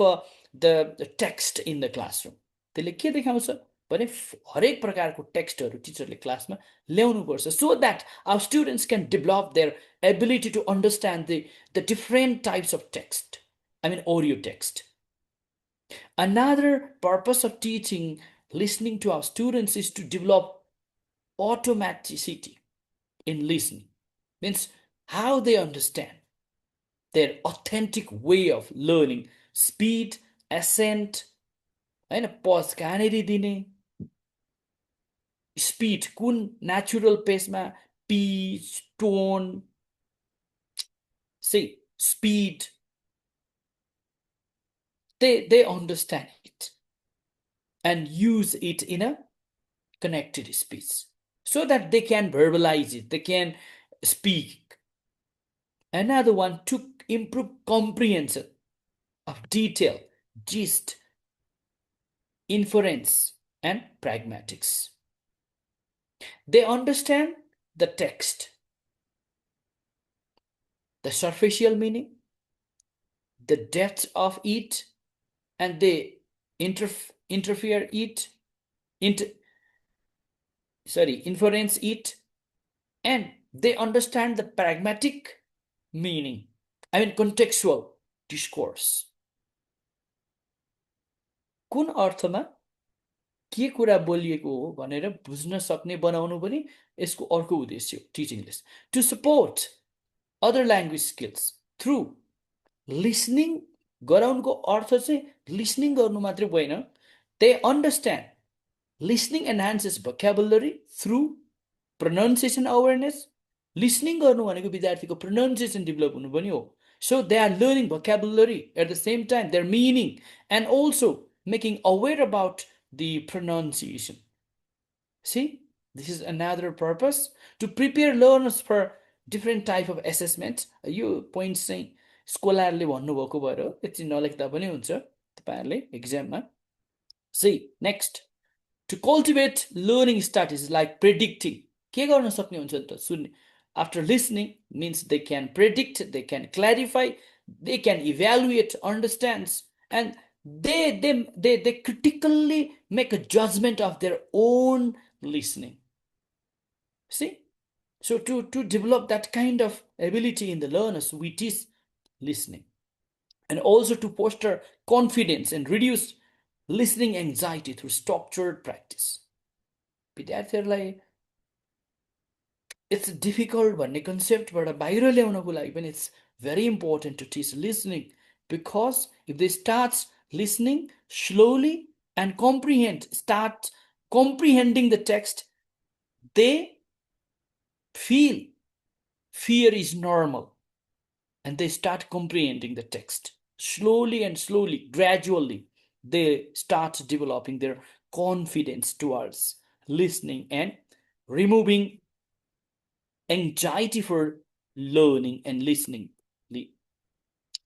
the text in the classroom. त्यसले के देखाउँछ भने हरेक प्रकारको टेक्स्टहरू टिचरले क्लासमा ल्याउनुपर्छ, so that our students can develop their ability to understand the different types of text. I mean audio text. Another purpose of teaching listening to our students is to develop automaticity in listening. Means how they understand, their authentic way of learning, speed, accent, होइन, पज कहाँनिर दिने, speed कुन natural पेसमा, pitch, tone, say speed, they understand it and use it in a connected speech so that they can verbalize it, they can speak. Another one, to improve comprehension of detail, gist, inference, and pragmatics. They understand the text, the superficial meaning, the depth of it, and they inference it, and they understand the pragmatic meaning, I mean contextual discourse. कुन अर्थमा के कुरा बोलिएको हो भनेर बुझ्न सक्ने बनाउनु पनि यसको अर्को उद्देश्य हो teaching this. To support other language skills through listening गराउनुको अर्थ चाहिँ लिसनिङ गर्नु मात्रै होइन, they understand. Listening enhances vocabulary through pronunciation awareness. Listening गर्नु भनेको विद्यार्थीको प्रोनाउन्सिएसन डेभलप हुनु पनि हो. So they are learning vocabulary at the same time, their meaning, and also making aware about the pronunciation. See, this is another purpose, to prepare learners for different type of assessments. Yo point चाहिँ स्कोलरले भन्नुभएको भएर यति नलेख्दा पनि हुन्छ तपाईहरुले एक्जाममा. See, next, to cultivate learning strategies like predicting. के गर्न सक्ने हुन्छ त सुन्ने. After listening means they can predict, they can clarify, they can evaluate, understands, and they critically make a judgment of their own listening. See? So to develop that kind of ability in the learners, we teach listening. And also to foster confidence and reduce listening anxiety through structured practice. विद्यार्थीहरुलाई it's difficult भन्ने कन्सेप्टबाट बाहिर ल्याउनको लागि पनि it's very important to teach listening, because if they start listening slowly and start comprehending the text, they feel fear is normal and they start comprehending the text slowly and slowly, gradually. They start developing their confidence towards listening and removing anxiety for learning and listening the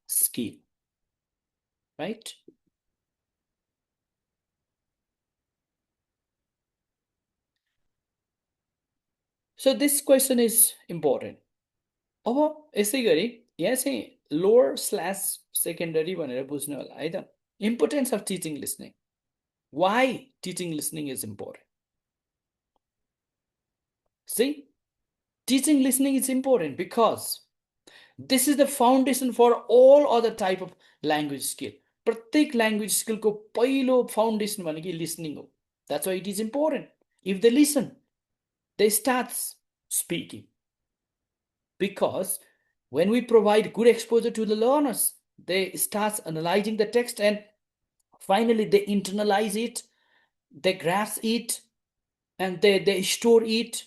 skill, right? So this question is important. अब यसै गरी यहाँ चाहिँ lower slash secondary भनेर बुझ्नु होला है त importance of teaching listening why teaching listening is important See, teaching listening is important because this is the foundation for all other type of language skill. प्रत्येक language skill को पहिलो foundation भनेको listening हो. That's why it is important. If they listen, they start speaking. Because when we provide good exposure to the learners, they start analyzing the text and finally they internalize it, they grasp it, and they store it,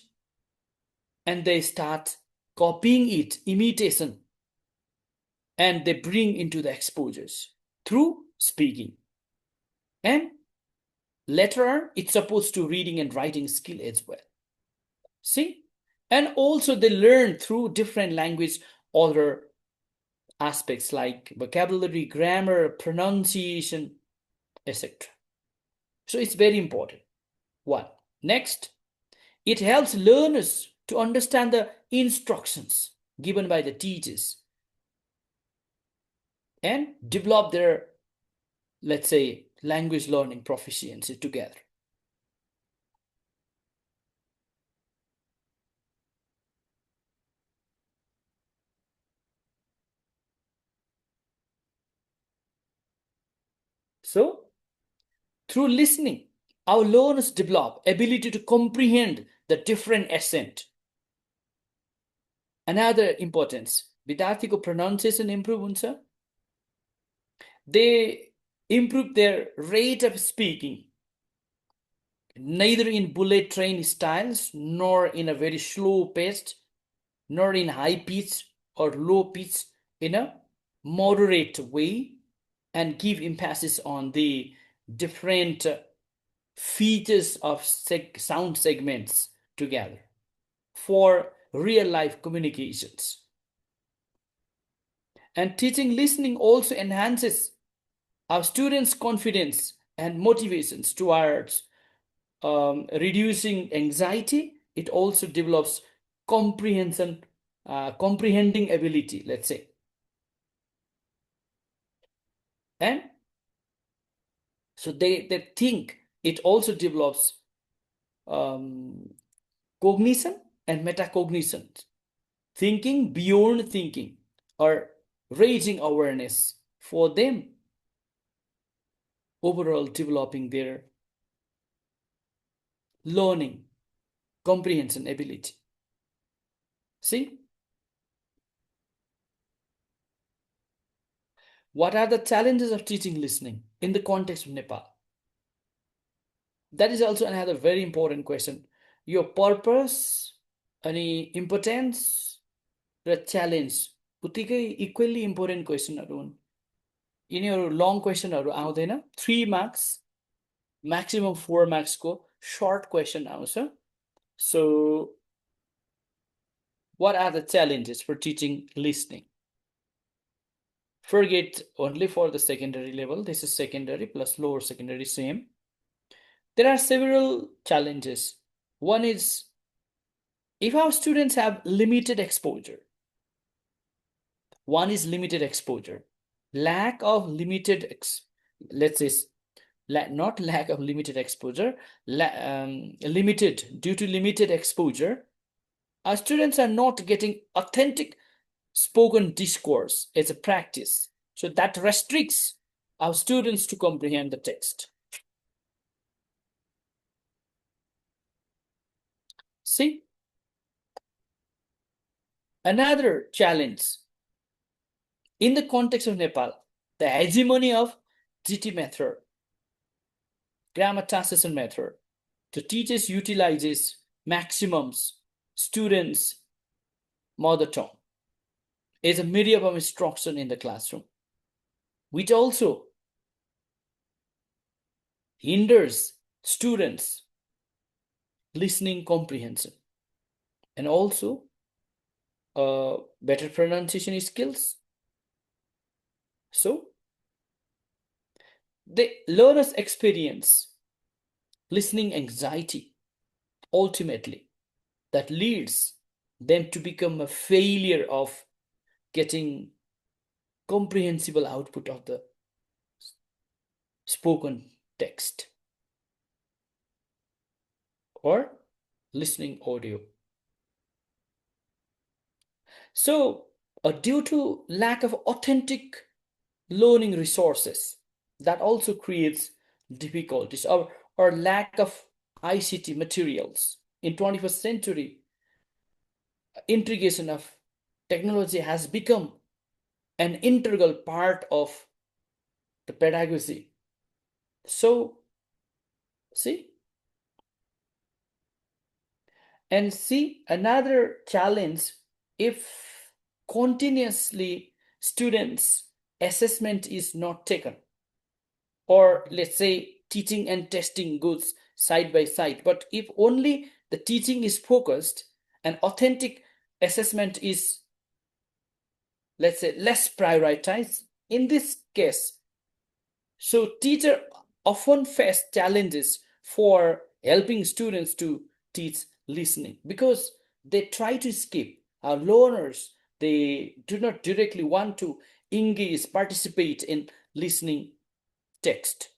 and they start copying it, imitation, and they bring into the exposures through speaking. And later on, it's supposed to reading and writing skill as well. See? And also they learn through different language, other aspects like vocabulary, grammar, pronunciation, etc. So it's very important. One. Next, it helps learners to understand the instructions given by the teachers and develop their, let's say, language learning proficiency together. So, through listening, our learners develop ability to comprehend the different accent. Another importance, विद्यार्थीको pronunciation improve हुन्छ. They improve their rate of speaking, neither in bullet train styles, nor in a very slow paced, nor in high pitch or low pitch, in a moderate way, and give emphasis on the different features of sound segments together for real life communications. And teaching listening also enhances our students' confidence and motivations towards reducing anxiety. It also develops comprehension, comprehending ability, let's say. And so they think it also develops cognition and metacognition, thinking beyond thinking or raising awareness for them, overall developing their learning comprehension ability. See? What are the challenges of teaching listening in the context of Nepal? That is also another very important question. Your purpose, any importance, the challenge, उत्तिकै equally important questionहरु हुन्. यिनीहरु long questionहरु आउँदैन. 3 marks, maximum 4 marks को short question आउँछ. So, what are the challenges for teaching listening? Forget only for the secondary level. This is secondary plus lower secondary, same. There are several challenges. One is, if our students have limited exposure, one is limited exposure. Lack of limited, let's say, not lack of limited exposure, limited, due to limited exposure, our students are not getting authentic spoken discourse as a practice. So that restricts our students to comprehend the text. See? Another challenge in the context of Nepal, the hegemony of GT method, grammar translation method. The teachers utilizes maximums students' mother tongue as a medium of instruction in the classroom, which also hinders students' listening comprehension and also better pronunciation skills. So, the learners experience listening anxiety ultimately, that leads them to become a failure of getting comprehensible output of the spoken text or listening audio. So, due to lack of authentic learning resources, that also creates difficulties, or lack of ICT materials. In 21st century, integration of technology has become an integral part of the pedagogy. So, see, and see another challenge, if continuously students assessment is not taken, or let's say teaching and testing goes side by side, but if only the teaching is focused and authentic assessment is, let's say, less prioritized in this case, so teacher often face challenges for helping students to teach listening, because they try to skip our learners. They do not directly want to engage, participate in listening text.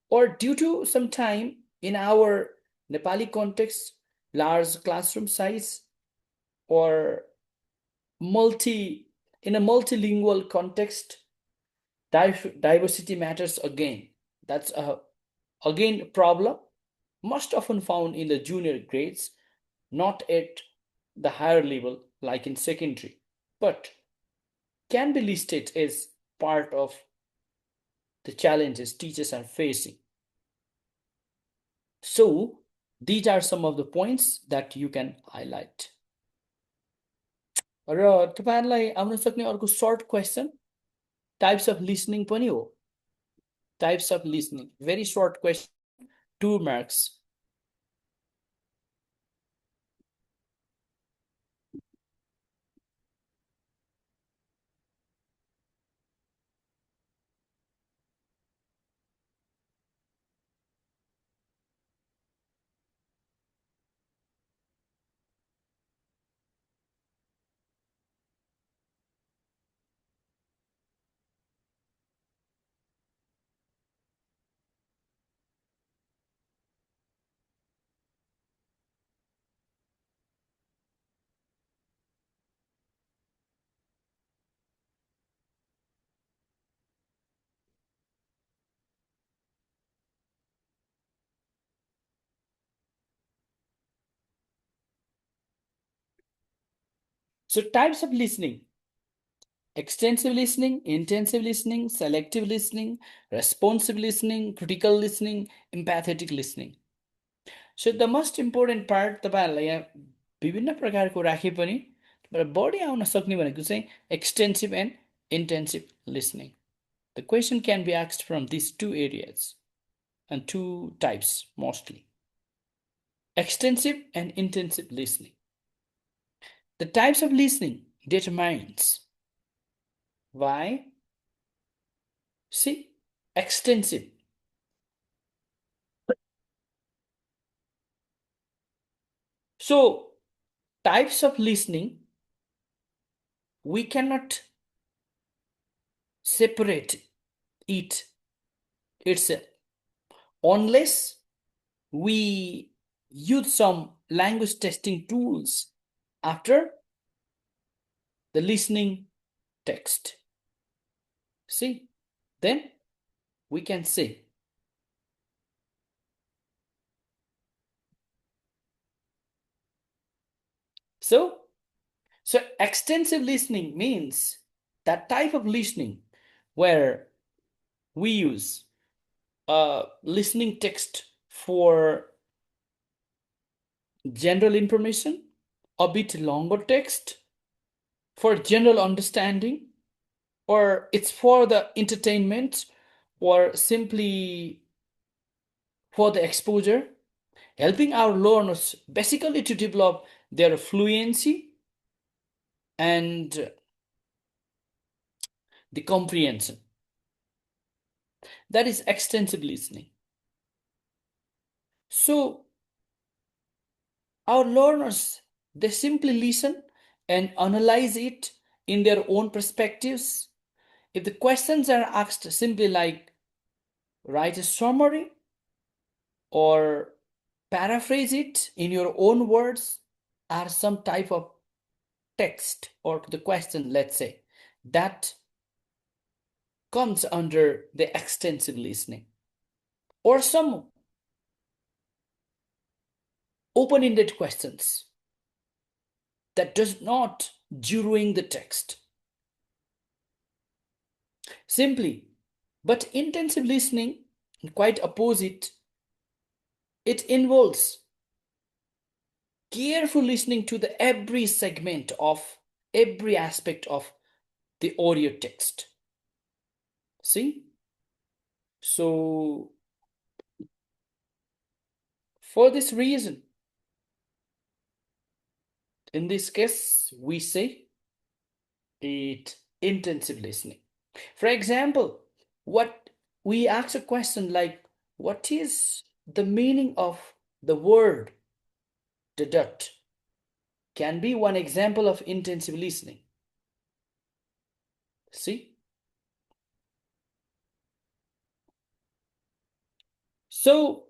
Or due to some time in our Nepali context, large classroom size, or in a multilingual context, diversity matters again. That's again problem most often found in the junior grades, not at the higher level like in secondary, but can be listed as part of the challenges teachers are facing. So these are some of the points that you can highlight. र तपाईँहरूलाई आउन सक्ने अर्को short question types of listening पनि हो. Types of listening, very short question, 2 marks. So types of listening: extensive listening, intensive listening, selective listening, responsive listening, critical listening, empathetic listening. So the most important part तपाईँहरूलाई यहाँ विभिन्न प्रकारको राखे पनि बढी आउन सक्ने भनेको चाहिँ extensive and intensive listening. The question can be asked from these two areas and two types mostly. Extensive and intensive listening. The types of listening determines why. See, extensive. So, types of listening, we cannot separate it itself unless we use some language testing tools after the listening text. See, then we can say. So extensive listening means that type of listening where we use listening text for general information, a bit longer text for general understanding, or it's for the entertainment, or simply for the exposure, helping our learners basically to develop their fluency and the comprehension. That is extensive listening. So Our learners, they simply listen and analyze it in their own perspectives. If the questions are asked simply like write a summary or paraphrase it in your own words, or some type of text or the question, let's say, that comes under the extensive listening, or some open-ended questions that does not during the text. Simply, but intensive listening, quite opposite, it involves careful listening to the every segment of every aspect of the audio text. See? So, for this reason, in this case, we say it intensive listening. For example, what we ask a question like, what is the meaning of the word the dot? Can be one example of intensive listening. See? So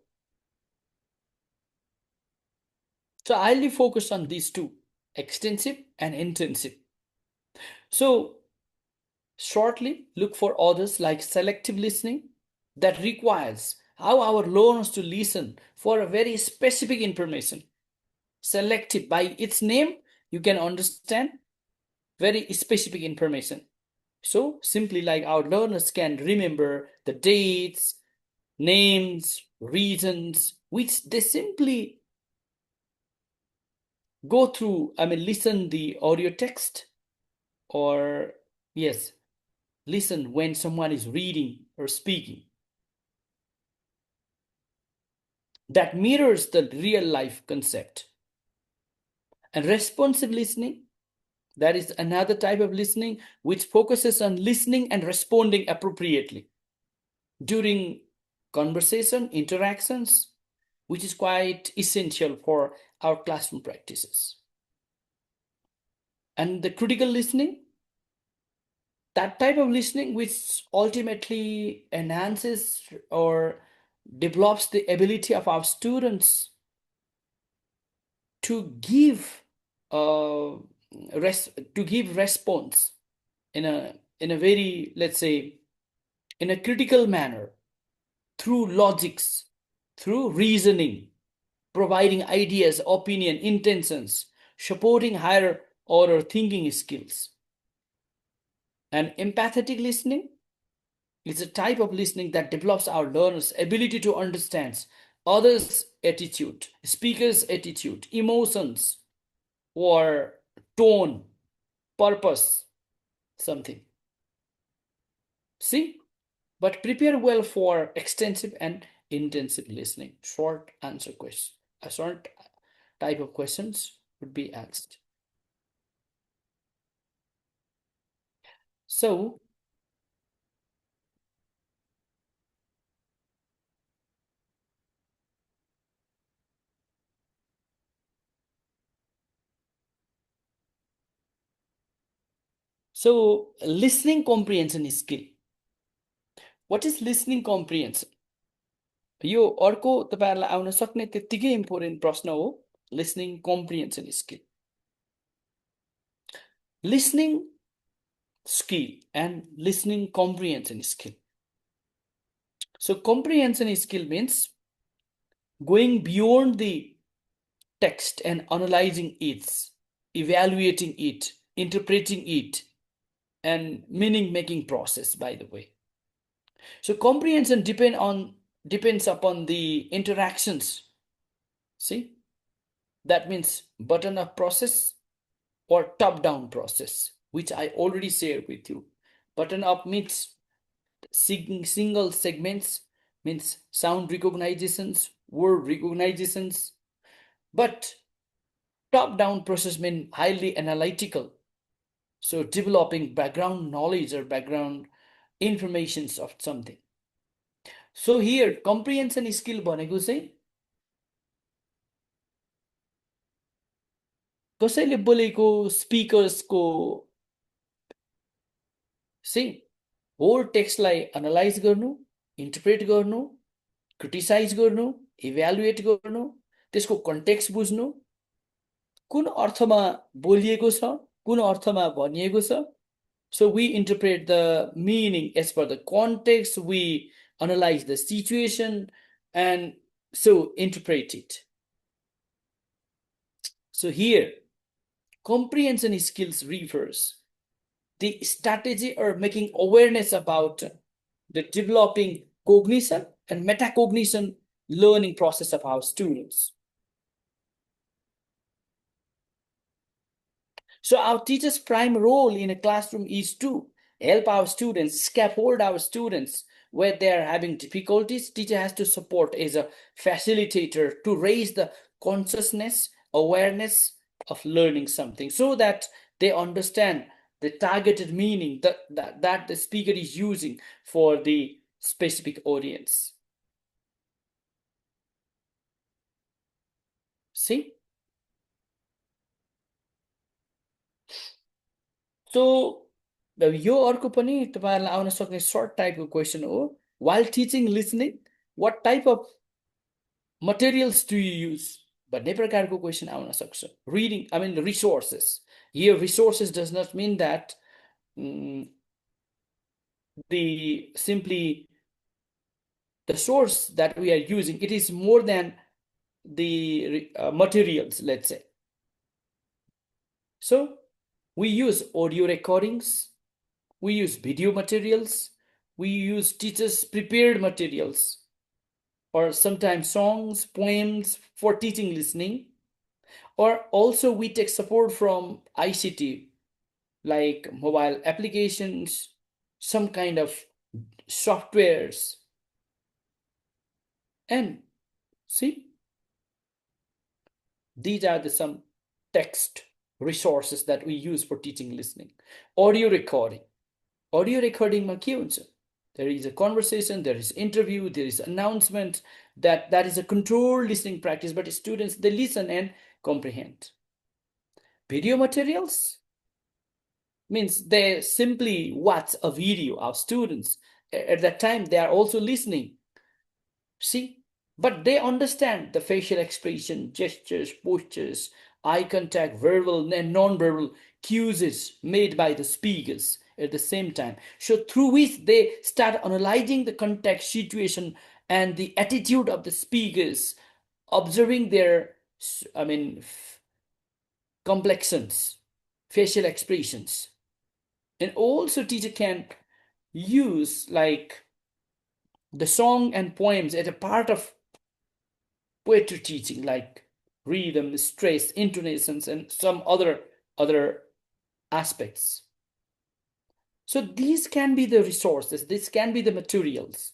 I'll focus on these two, extensive and intensive. So shortly, look for others like selective listening that requires how our learners to listen for a very specific information. Selective, by its name, you can understand very specific information. So simply like our learners can remember the dates, names, reasons, which they simply go through, listen the audio text, or yes, listen when someone is reading or speaking. That mirrors the real life concept. And responsive listening, that is another type of listening which focuses on listening and responding appropriately during conversation, interactions, which is quite essential for our classroom practices. And the critical listening, that type of listening which ultimately enhances or develops the ability of our students to give uh, to give response in a very, let's say, in a critical manner, through logics, through reasoning, providing ideas, opinion, intentions, supporting higher order thinking skills. And empathetic listening is a type of listening that develops our learners' ability to understand others' attitude, speakers' attitude, emotions, or tone, purpose, something. See? But prepare well for extensive and intensive listening. Short answer question. A short type of questions would be asked. So, listening comprehension skill. What is listening comprehension? यो अर्को तपाईहरुलाई आउन सक्ने त्यतिकै important प्रश्न हो, listening comprehension skill. Listening skill and listening comprehension skill. So comprehension skill means going beyond the text and analyzing it, evaluating it, interpreting it, and meaning making process, by the way. So comprehension depends upon the interactions. See, that means button up process or top down process, which I already shared with you. Button up means single segments, means sound recognitions, word recognitions, but top down process means highly analytical. So developing background knowledge or background informations of something. So here comprehension skill भनेको चाहिँ कसैले बोलेको स्पिकर्सको whole टेक्स्टलाई analyse गर्नु, interpret गर्नु, criticise गर्नु, evaluate गर्नु, त्यसको context बुझ्नु, कुन अर्थमा बोलिएको छ, कुन अर्थमा भनिएको छ. So we interpret the meaning as per the context, we analyze the situation, and so interpret it. So here, comprehension skills refers the strategy or making awareness about the developing cognition and metacognition learning process of our students. So our teacher's prime role in a classroom is to help our students, scaffold our students where they are having difficulties. Teacher has to support as a facilitator to raise the consciousness, awareness of learning something so that they understand the targeted meaning that the speaker is using for the specific audience. See? So यो अर्को पनि तपाईहरुलाई आउन सक्ने shirt टाइपको question हो. While teaching listening, what type of materials do you use? भन्ने प्रकारको question आउन सक्छ. Reading, I mean resources. Here resources does not mean that simply the source that we are using. It is more than the materials, let's say. So we use audio recordings, we use video materials, we use teachers' prepared materials, or sometimes songs, poems for teaching listening, or also we take support from ICT, like mobile applications, some kind of softwares. And see, these are some text resources that we use for teaching listening. Audio recording. Audio recording ma ke huncha? There is a conversation, there is interview, there is announcement. That is a controlled listening practice, but students, they listen and comprehend. Video materials means they simply watch a video of students. At that time, they are also listening. See? But they understand the facial expression, gestures, postures, eye contact, verbal and non-verbal cues made by the speakers at the same time. So through which they start analyzing the context, situation, and the attitude of the speakers, observing their, complexions, facial expressions. And also teacher can use like the song and poems as a part of poetry teaching, like rhythm, stress, intonations, and some other aspects. So these can be the resources, this can be the materials.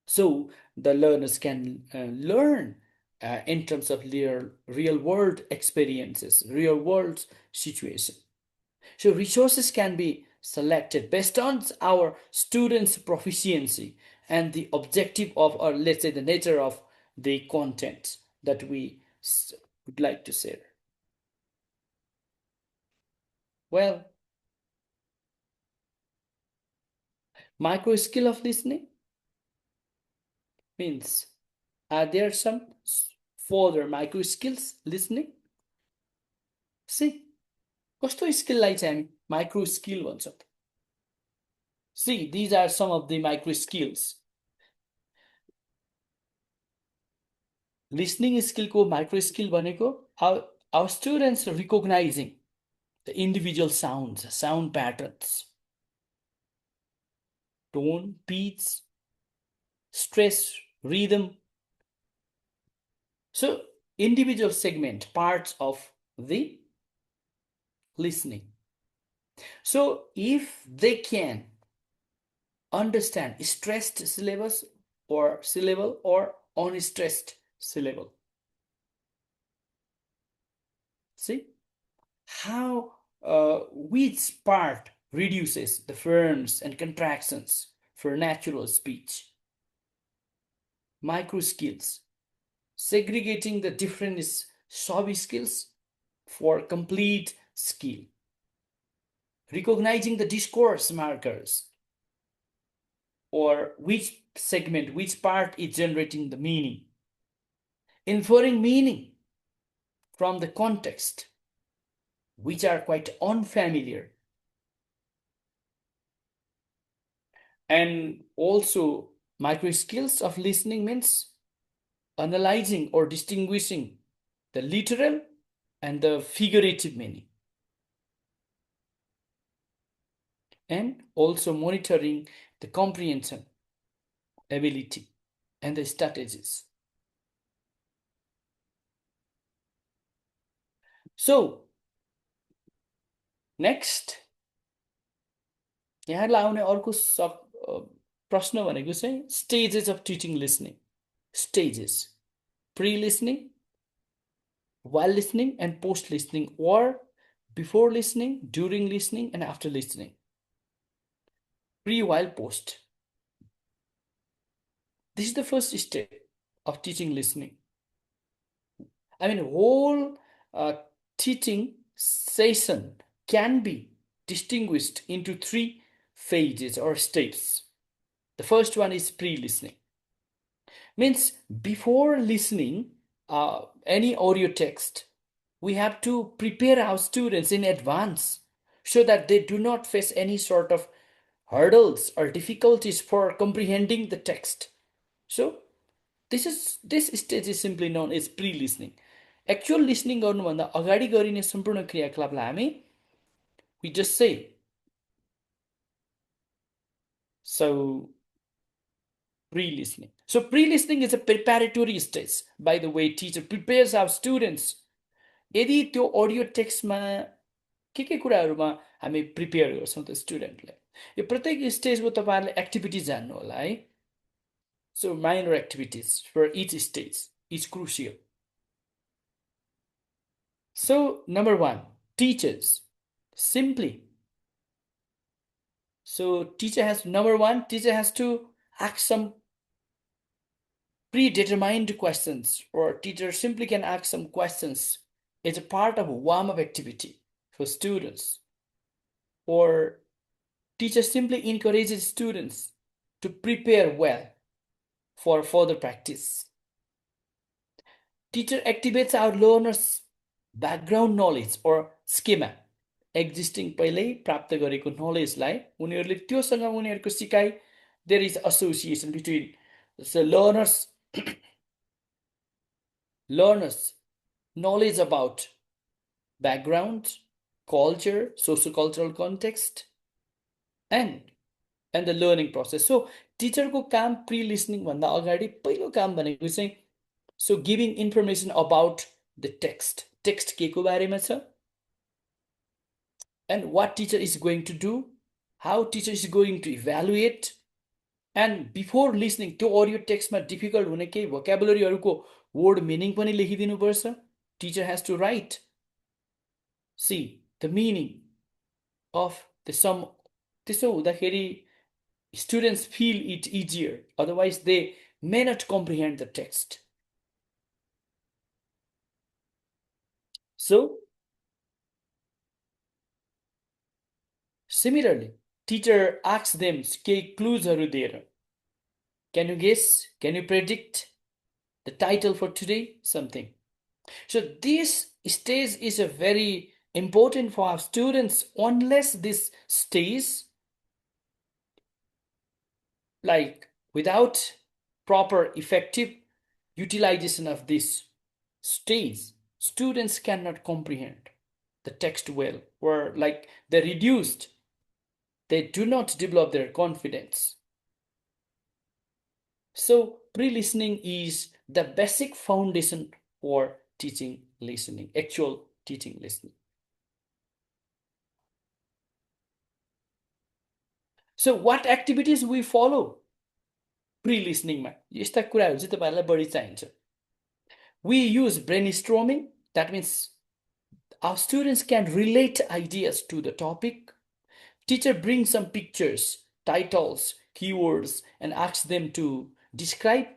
So the learners can learn in terms of their real world experiences, real world situation. So resources can be selected based on our students' proficiency and the objective of, or let's say the nature of the content that we would like to share. Well, micro skill of listening means, are there some further micro skills listening? See, कस्तो स्किललाई चाहिँ हामी micro skill भन्छौँ. See, these are some of the micro skills. Listening skill को micro skill भनेको our students recognizing the individual sounds, sound patterns, tone, pitch, stress, rhythm. So individual segment, parts of the listening. So if they can understand stressed syllables or syllable or unstressed syllable, see how which part reduces the firms and contractions for natural speech. Micro skills. segregating the different sub-skills for complete skill, recognizing the discourse markers, or which segment, which part is generating the meaning, inferring meaning from the context, which are quite unfamiliar, and also micro skills of listening means analyzing or distinguishing the literal and the figurative meaning, and also monitoring the comprehension ability and the strategies. So next यहाँलाई आउने अर्को प्रश्न भनेको चाहिँ stages of teaching listening. Stages: pre listening, while listening, and post listening, or before listening, during listening, and after listening. Pre, while, post. This is the first step of teaching listening. I mean, whole teaching session can be distinguished into 3 phases or steps. The first one is pre-listening. Means before listening any audio text, we have to prepare our students in advance so that they do not face any sort of hurdles or difficulties for comprehending the text. So this stage is simply known as pre-listening. Actual listening गर्नुभन्दा अगाडि गरिने सम्पूर्ण क्रियाकलापलाई हामी we just say. So pre-listening. So pre-listening is a preparatory stage. By the way, teacher prepares our students. यदि त्यो audio टेक्स्टमा के कुराहरुमा हामी prepare गर्छौं त स्टुडेन्टलाई, यो प्रत्येक स्टेजको तपाईहरुले एक्टिभिटीज जान्नु होला है. So minor activities for each stage is crucial. So number 1, teachers simply. So teacher has to ask some predetermined questions, or teacher simply can ask some questions as a part of a warm-up activity for students, or teacher simply encourages students to prepare well for further practice. Teacher activates our learners' background knowledge or schema, existing पहिल्यै प्राप्त गरेको knowledgeलाई उनीहरूले त्योसँग उनीहरूको सिकाइ. There is association between the learners knowledge about background, culture, socio-cultural context, and the learning process. So teacher को काम pre-listening भन्दा अगाडि पहिलो काम भनेको चाहिँ so giving information about the text के को बारेमा छ, and what teacher is going to do, how teacher is going to evaluate, and before listening त्यो audio टेक्स्टमा difficult हुने केही vocabularyहरुको word meaning पनि लेखिदिनु पर्छ. Teacher has to write, see the meaning of the sum. त्यसो हुँदाखेरि students feel it easier, otherwise they may not comprehend the text. So similarly, teacher asks them केही cluesहरु दिएर, can you guess, can you predict the title for today, something. So this stage is a very important for our students. Unless this stage, like without proper effective utilization of this stage, students cannot comprehend the text well, or like they're reduced, they do not develop their confidence. So pre-listening is the basic foundation for teaching listening, actual teaching listening. So what activities we follow pre-listening मा यस्ता कुराहरु चाहिँ तपाईहरुलाई बढी चाहिन्छ. We use brainstorming. That means our students can relate ideas to the topic. Teacher brings some pictures, titles, keywords, and asks them to describe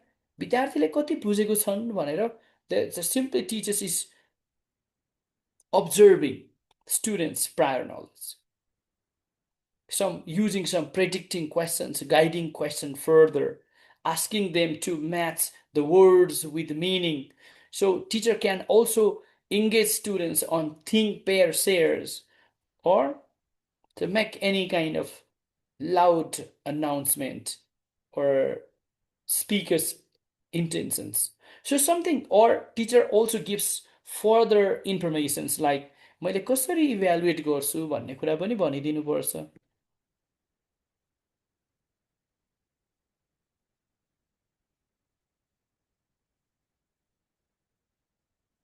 विद्यार्थीले कति बुझेको छन् भनेर the simply teaches is observing students' prior knowledge. Some using some predicting questions, guiding question further, asking them to match the words with meaning. So teacher can also engage students on think pair shares or to make any kind of loud announcement or speaker's intentions. So something, or teacher also gives further informations like मैले कसरी evaluate गर्छु भन्ने कुरा पनि भनिदिनु पर्छ.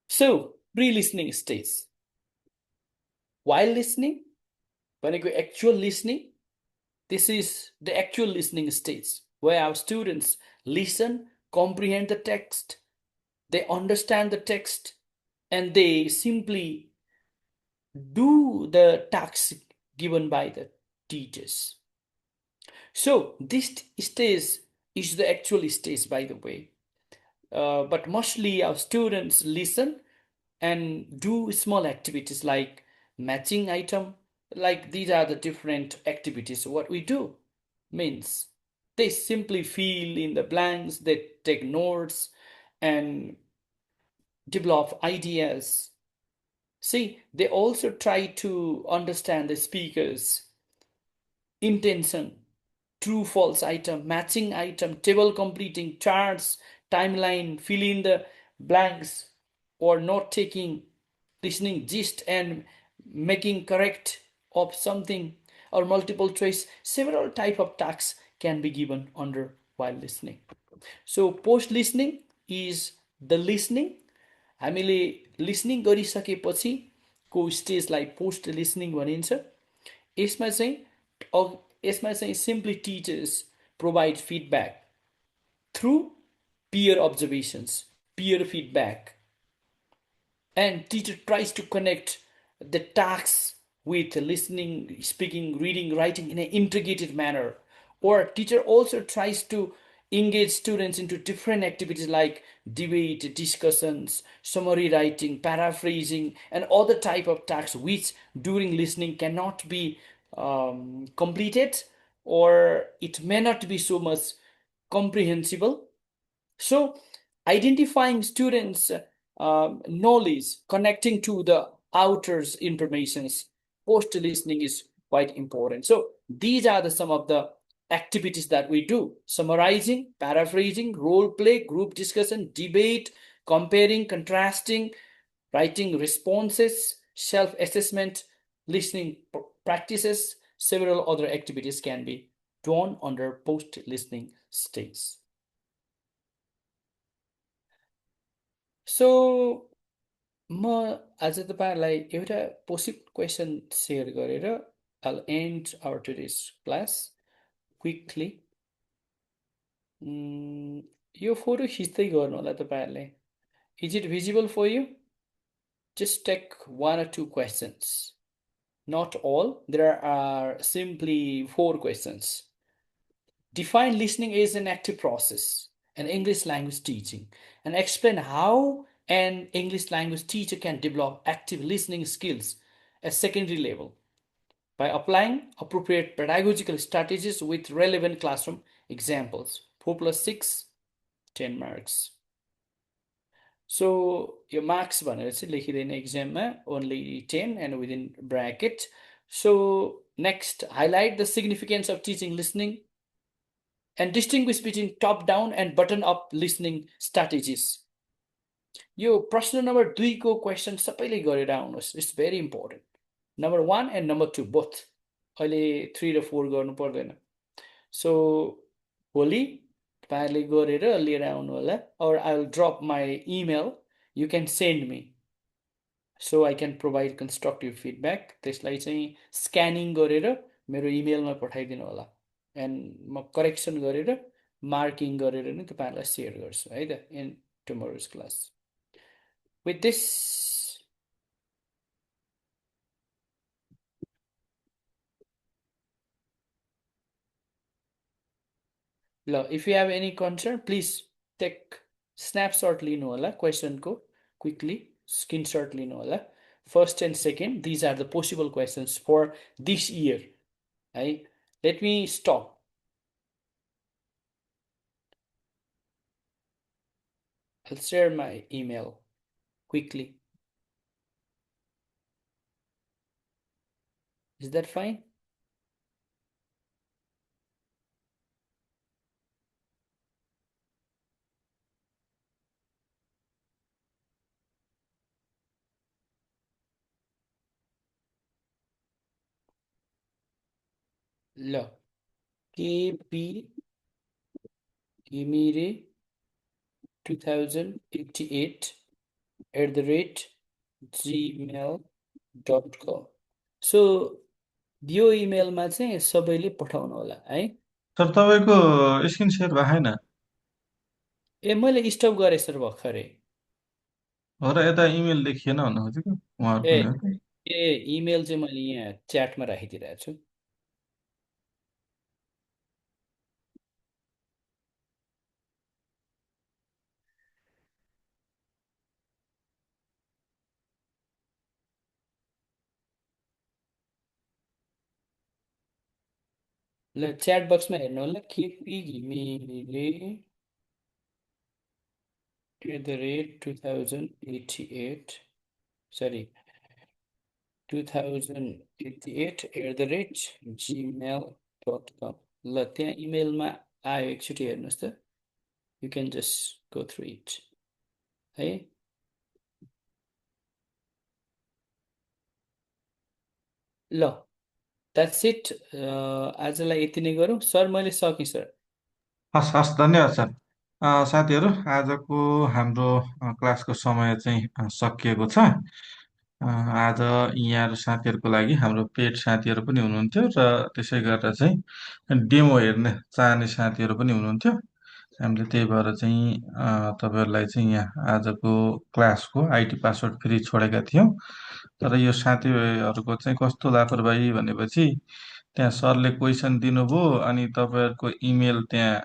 So pre-listening stage. While listening, भनेको actual listening, this is the actual listening stage where our students listen, comprehend the text, they understand the text, and they simply do the tasks given by the teachers. So this stage is the actual stage, by the way. But mostly our students listen and do small activities like matching item. Like these are the different activities. What we do means they simply fill in the blanks, they take notes and develop ideas. See, they also try to understand the speaker's intention, true false item, matching item, table completing, charts, timeline, fill in the blanks, or note taking, listening gist, and making correct of something or multiple choice. Several type of tasks can be given under while listening. So post listening is the listening. हामीले listening गरिसकेपछि को स्टेजलाई post listening भनिन्छ. यसमा चाहिँ simply teachers provide feedback through peer observations, peer feedback, and teacher tries to connect the tasks with listening, speaking, reading, writing in an integrated manner. Or teacher also tries to engage students into different activities like debate, discussions, summary writing, paraphrasing, and other type of tasks which during listening cannot be completed, or it may not be so much comprehensible. So identifying students' knowledge, connecting to the outer's informations, post listening is quite important. So these are some of the activities that we do: summarizing, paraphrasing, role play, group discussion, debate, comparing, contrasting, writing responses, self-assessment, listening practices. Several other activities can be done under post-listening stage. So म आज तपाईँहरूलाई एउटा पोसिट question share गरेर I'll end our today's class quickly. यो photo खिच्दै गर्नु होला तपाईँहरूले. Is it visible for you? Just take 1 or 2 questions. Not all. There are simply 4 questions. Define listening as an active process in English language teaching, and explain how an English language teacher can develop active listening skills at secondary level by applying appropriate pedagogical strategies with relevant classroom examples. 4 plus 6, 10 marks. So your marks भनेर चाहिँ लेखिदैन examमा, only 10 and within bracket. So next, highlight the significance of teaching listening and distinguish between top-down and bottom-up listening strategies. यो प्रश्न number 2 को question सबैले गरेर आउनुहोस्. It's very important. Number 1 and number 2 both. अहिले 3 र 4 गर्नु पर्दैन. सो भोलि तपाईँहरूले गरेर लिएर आउनु होला. or I will drop my email. You can send me so I can provide constructive feedback. त्यसलाई चाहिँ स्क्यानिङ गरेर मेरो इमेलमा पठाइदिनु होला. एन्ड म करेक्सन गरेर मार्किङ गरेर नै तपाईँहरूलाई सेयर गर्छु है त in tomorrow's class. With this, if you have any concern, please take snapshot लिनु होला क्वेसनको, क्विकली स्क्रिनसट लिनु होला। First and second, these are the possible questions for this year है। Let me stop. I'll share my email quickly. Is that fine? ल, KP Ghimire 2088 @gmail.com। सो यो इमेलमा चाहिँ सबैले पठाउनु होला है। सर तपाईँको स्क्रिन सेयर भएको छैन ए, मैले स्टप गरेँ सर भर्खरै। हो र? यता इमेल देखिएन भन्नु खोजेको उहाँहरूको ए नि हो। ए इमेल चाहिँ मैले यहाँ च्याटमा राखिदिरहेको छु। ल, च्याट बक्समा हेर्नु होला, केपी घिमिरे @2088, सरी 2088 @gmail.com। ल, त्यहाँ इमेलमा आयो, एकचोटि हेर्नुहोस् त। You can just go through it है। ल, द्याट्स इट। आजलाई यति नै गरौँ सर, मैले सकेँ सर। हस् हस्, धन्यवाद सर। साथीहरू, आजको हाम्रो क्लासको समय चाहिँ सकिएको छ। आज यहाँहरू साथीहरूको लागि हाम्रो पेड साथीहरू पनि हुनुहुन्थ्यो र त्यसै गरेर चाहिँ डेमो हेर्न चाहने साथीहरू पनि हुनुहुन्थ्यो। हामीले त्यही भएर चाहिँ तपाईँहरूलाई चाहिँ यहाँ आजको क्लासको आइडी पासवर्ड फ्री छोडेका थियौँ। तर यो साथीहरूको चाहिँ कस्तो लापरवाही भनेपछि त्यहाँ सरले क्वेसन दिनुभयो अनि तपाईँहरूको इमेल त्यहाँ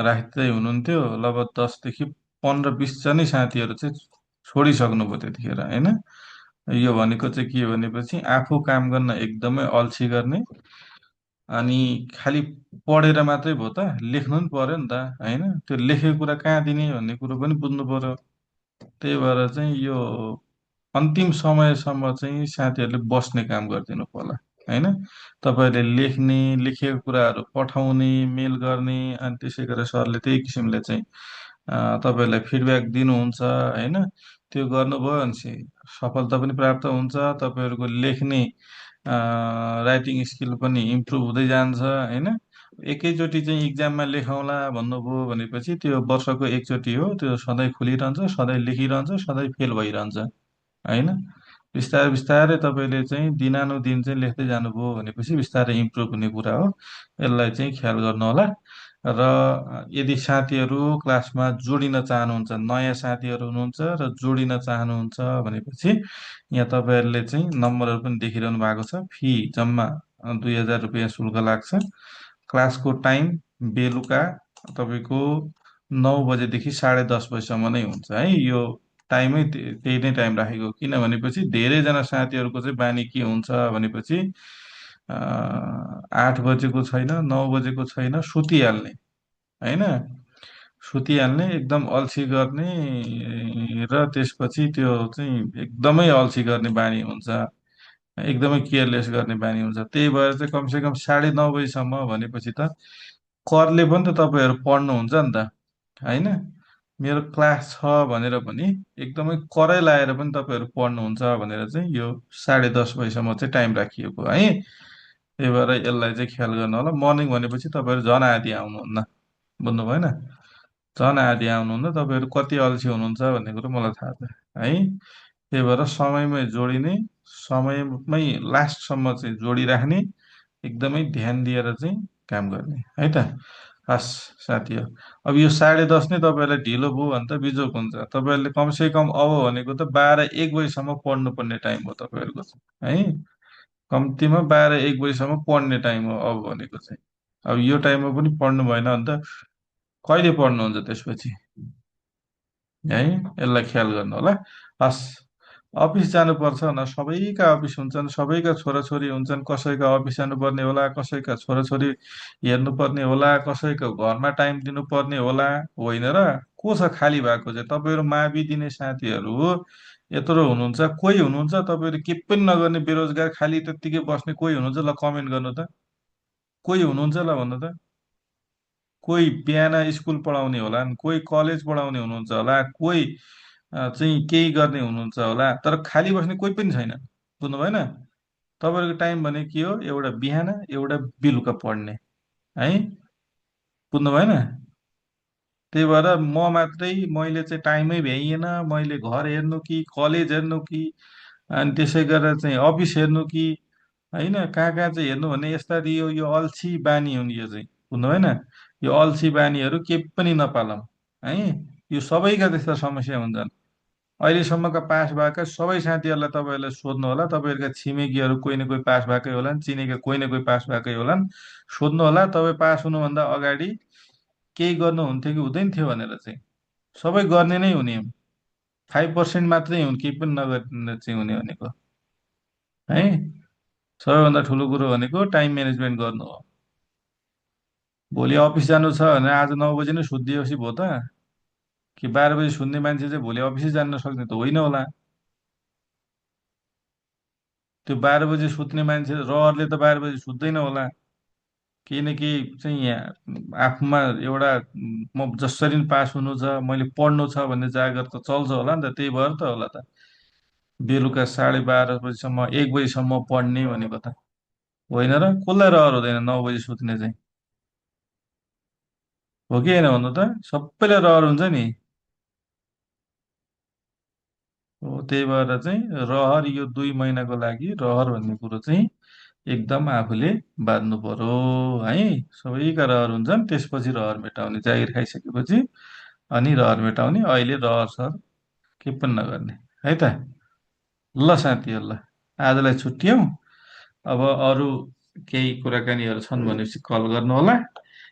राख्दै हुनुहुन्थ्यो। लगभग 10 देखि 15-20 जनै साथीहरू चाहिँ छोडिसक्नुभयो त्यतिखेर, होइन? यो भनेको चाहिँ के भनेपछि आफू काम गर्न एकदमै अल्छी गर्ने अनि खालि पढेर मात्रै भयो त, लेख्नु पनि पर्यो नि त, होइन? त्यो लेखेको कुरा कहाँ दिने भन्ने कुरो पनि बुझ्नु पर्यो। त्यही भएर चाहिँ यो अन्तिम समयसम्म चाहिँ साथीहरूले बस्ने काम गरिदिनु पर्ला, होइन? तपाईँहरूले लेख्ने, लेखेको कुराहरू पठाउने, मेल गर्ने, अनि त्यसै गरेर सरले त्यही किसिमले चाहिँ तपाईँहरूलाई फिडब्याक दिनुहुन्छ, होइन? त्यो गर्नुभयो भने चाहिँ सफलता पनि प्राप्त हुन्छ, तपाईँहरूको लेख्ने राइटिङ स्किल पनि इम्प्रुभ हुँदै जान्छ, होइन? एकैचोटि चाहिँ इक्जाममा लेखौँला भन्नुभयो भनेपछि त्यो वर्षको एकचोटि हो, त्यो सधैँ खुलिरहन्छ, सधैँ लेखिरहन्छ, सधैँ फेल भइरहन्छ, होइन? बिस्तारै बिस्तारै तपाईँले चाहिँ दिनानुदिन चाहिँ लेख्दै जानुभयो भनेपछि बिस्तारै इम्प्रुभ हुने कुरा हो। यसलाई चाहिँ ख्याल गर्नुहोला। र यदि साथीहरू क्लासमा जोडिन चाहनुहुन्छ, नयाँ साथीहरू हुनुहुन्छ र जोडिन चाहनुहुन्छ भनेपछि यहाँ तपाईँहरूले चाहिँ नम्बरहरू पनि देखिरहनु भएको छ। फी जम्मा 2000 रुपियाँ शुल्क लाग्छ। क्लासको टाइम बेलुका तपाईँको 9 बजेदेखि 10:30 बजीसम्म नै हुन्छ है। यो टाइमै त्यही नै टाइम राखेको, किन भनेपछि धेरैजना साथीहरूको चाहिँ बानी के हुन्छ भनेपछि 8 बजेको छैन, 9 बजेको छैन, सुतिहाल्ने, होइन? सुतिहाल्ने, एकदम अल्छी गर्ने र त्यसपछि त्यो चाहिँ एकदमै अल्छी गर्ने बानी हुन्छ, एकदमै केयरलेस गर्ने बानी हुन्छ। त्यही भएर चाहिँ कमसेकम 9:30 बजीसम्म भनेपछि त करले पनि त तपाईँहरू पढ्नुहुन्छ नि त, होइन? मेरो क्लास छ भनेर पनि एकदमै करै लाएर पनि तपाईँहरू पढ्नुहुन्छ भनेर चाहिँ यो 10:30 बजीसम्म चाहिँ टाइम राखिएको है। त्यही भएर यसलाई चाहिँ ख्याल गर्नु होला। मर्निङ भनेपछि तपाईँहरू झन् आधी आउनुहुन्न, बुझ्नु भएन? झन् आधी आउनुहुन्न, तपाईँहरू कति अल्छी हुनुहुन्छ भन्ने कुरो मलाई थाहा छ है। त्यही भएर समयमै जोडिने, समयमै लास्टसम्म चाहिँ जोडिराख्ने, एकदमै ध्यान दिएर चाहिँ काम गर्ने है त। हस् साथी हो, अब यो 10:30 नै तपाईँहरूलाई ढिलो भयो भने त बिजोक हुन्छ। तपाईँहरूले कमसेकम अब भनेको त 12-1 बजीसम्म पढ्नुपर्ने टाइम हो तपाईँहरूको चाहिँ, है? कम्तीमा 12-1 बजीसम्म पढ्ने टाइम हो अब भनेको चाहिँ। अब यो टाइममा पनि पढ्नु भएन भने त कहिले पढ्नुहुन्छ त्यसपछि है? यसलाई ख्याल गर्नु होला। हस्, अफिस जानुपर्छ न, सबैका अफिस हुन्छन्, सबैका छोराछोरी हुन्छन्, कसैका अफिस जानुपर्ने होला, कसैका छोराछोरी हेर्नुपर्ने होला, कसैको घरमा टाइम दिनुपर्ने होला, होइन र? को छ खाली भएको चाहिँ? तपाईँहरू मावि दिने साथीहरू यत्रो हुनुहुन्छ, कोही हुनुहुन्छ तपाईँहरू के पनि नगर्ने बेरोजगार खाली त्यत्तिकै बस्ने कोही हुनुहुन्छ? ल कमेन्ट गर्नु त, कोही हुनुहुन्छ ल भन्नु त। कोही बिहान स्कुल पढाउने होला, कोही कलेज पढाउने हुनुहुन्छ होला, कोही चाहिँ केही गर्ने हुनुहुन्छ होला, तर खाली बस्ने कोही पनि छैन। बुझ्नु भएन? तपाईँहरूको टाइम भने के हो? एउटा बिहान, एउटा बेलुका पढ्ने, है? बुझ्नु भएन? त्यही भएर म मात्रै, मैले चाहिँ टाइमै भ्याइएन, मैले घर हेर्नु कि कलेज हेर्नु कि, अनि त्यसै गरेर चाहिँ अफिस हेर्नु कि, होइन कहाँ कहाँ चाहिँ हेर्नु भन्ने, यस्ता यो अल्छी बानी हुन् यो चाहिँ। बुझ्नु भएन? यो अल्छी बानीहरू के पनि नपालौँ, है? यो सबैका त्यस्ता समस्या हुन्छन्। अहिलेसम्मका पास भएका सबै साथीहरूलाई तपाईँहरूले सोध्नु होला, तपाईँहरूका छिमेकीहरू कोही न कोही पास भएकै होलान्, चिनेका कोही न कोही पास भएकै होलान्। सोध्नु होला तपाईँ पास हुनुभन्दा अगाडि केही गर्नुहुन्थ्यो कि हुँदैन थियो भनेर चाहिँ। सबै गर्ने नै हुने हुन्, 5% मात्रै हुन् केही पनि नगर्ने चाहिँ हुने भनेको, है? सबैभन्दा ठुलो कुरो भनेको टाइम म्यानेजमेन्ट गर्नु हो। भोलि अफिस जानु छ भने आज 9 बजी नै सुत्दियोस् भयो त? कि 12 बजी सुत्ने मान्छे चाहिँ भोलि अफिसै जान नसक्ने त होइन होला। त्यो 12 बजी सुत्ने मान्छे रहरले त 12 बजी सुत्दैन होला। केही न केही चाहिँ यहाँ आफूमा एउटा म जसरी पनि पास हुनु छ, मैले पढ्नु छ भन्ने जागर त चल्छ होला नि त, त्यही भएर त होला त बेलुका 12:30 बजीसम्म 1 बजीसम्म पढ्ने भनेको त। होइन र? कसलाई रहर हुँदैन 9 बजी सुत्ने चाहिँ? हो कि होइन भन्नु त? सबैलाई रहर हुन्छ नि। हो, त्यही भएर चाहिँ रहर, यो 2 महिनाको लागि रहर भन्ने कुरो चाहिँ एकदम आफूले बाँध्नु पर्यो, है? सबैका रहर हुन्छन्, त्यसपछि रहर मेटाउने, जागिर खाइसकेपछि अनि रहर मेटाउने, अहिले रहर सहर के पनि नगर्ने, है त? ल साथीहरू, ल आजलाई छुट्टियौँ। अब अरू केही कुराकानीहरू छन् भनेपछि कल गर्नु होला,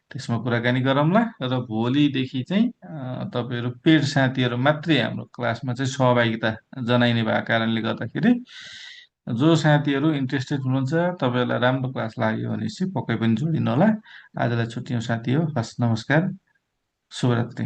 त्यसमा कुराकानी गरौँला। र भोलिदेखि चाहिँ तपाईँहरू पेड साथीहरू मात्रै हाम्रो क्लासमा चाहिँ सहभागिता जनाइने भएको कारणले गर्दाखेरि जो साथीहरू इन्ट्रेस्टेड हुनुहुन्छ, तपाईँहरूलाई राम्रो क्लास लाग्यो भनेपछि पक्कै पनि जोडिनु होला। आजलाई छुट्टियौँ साथी हो, हस्, नमस्कार, शुभरात्रि।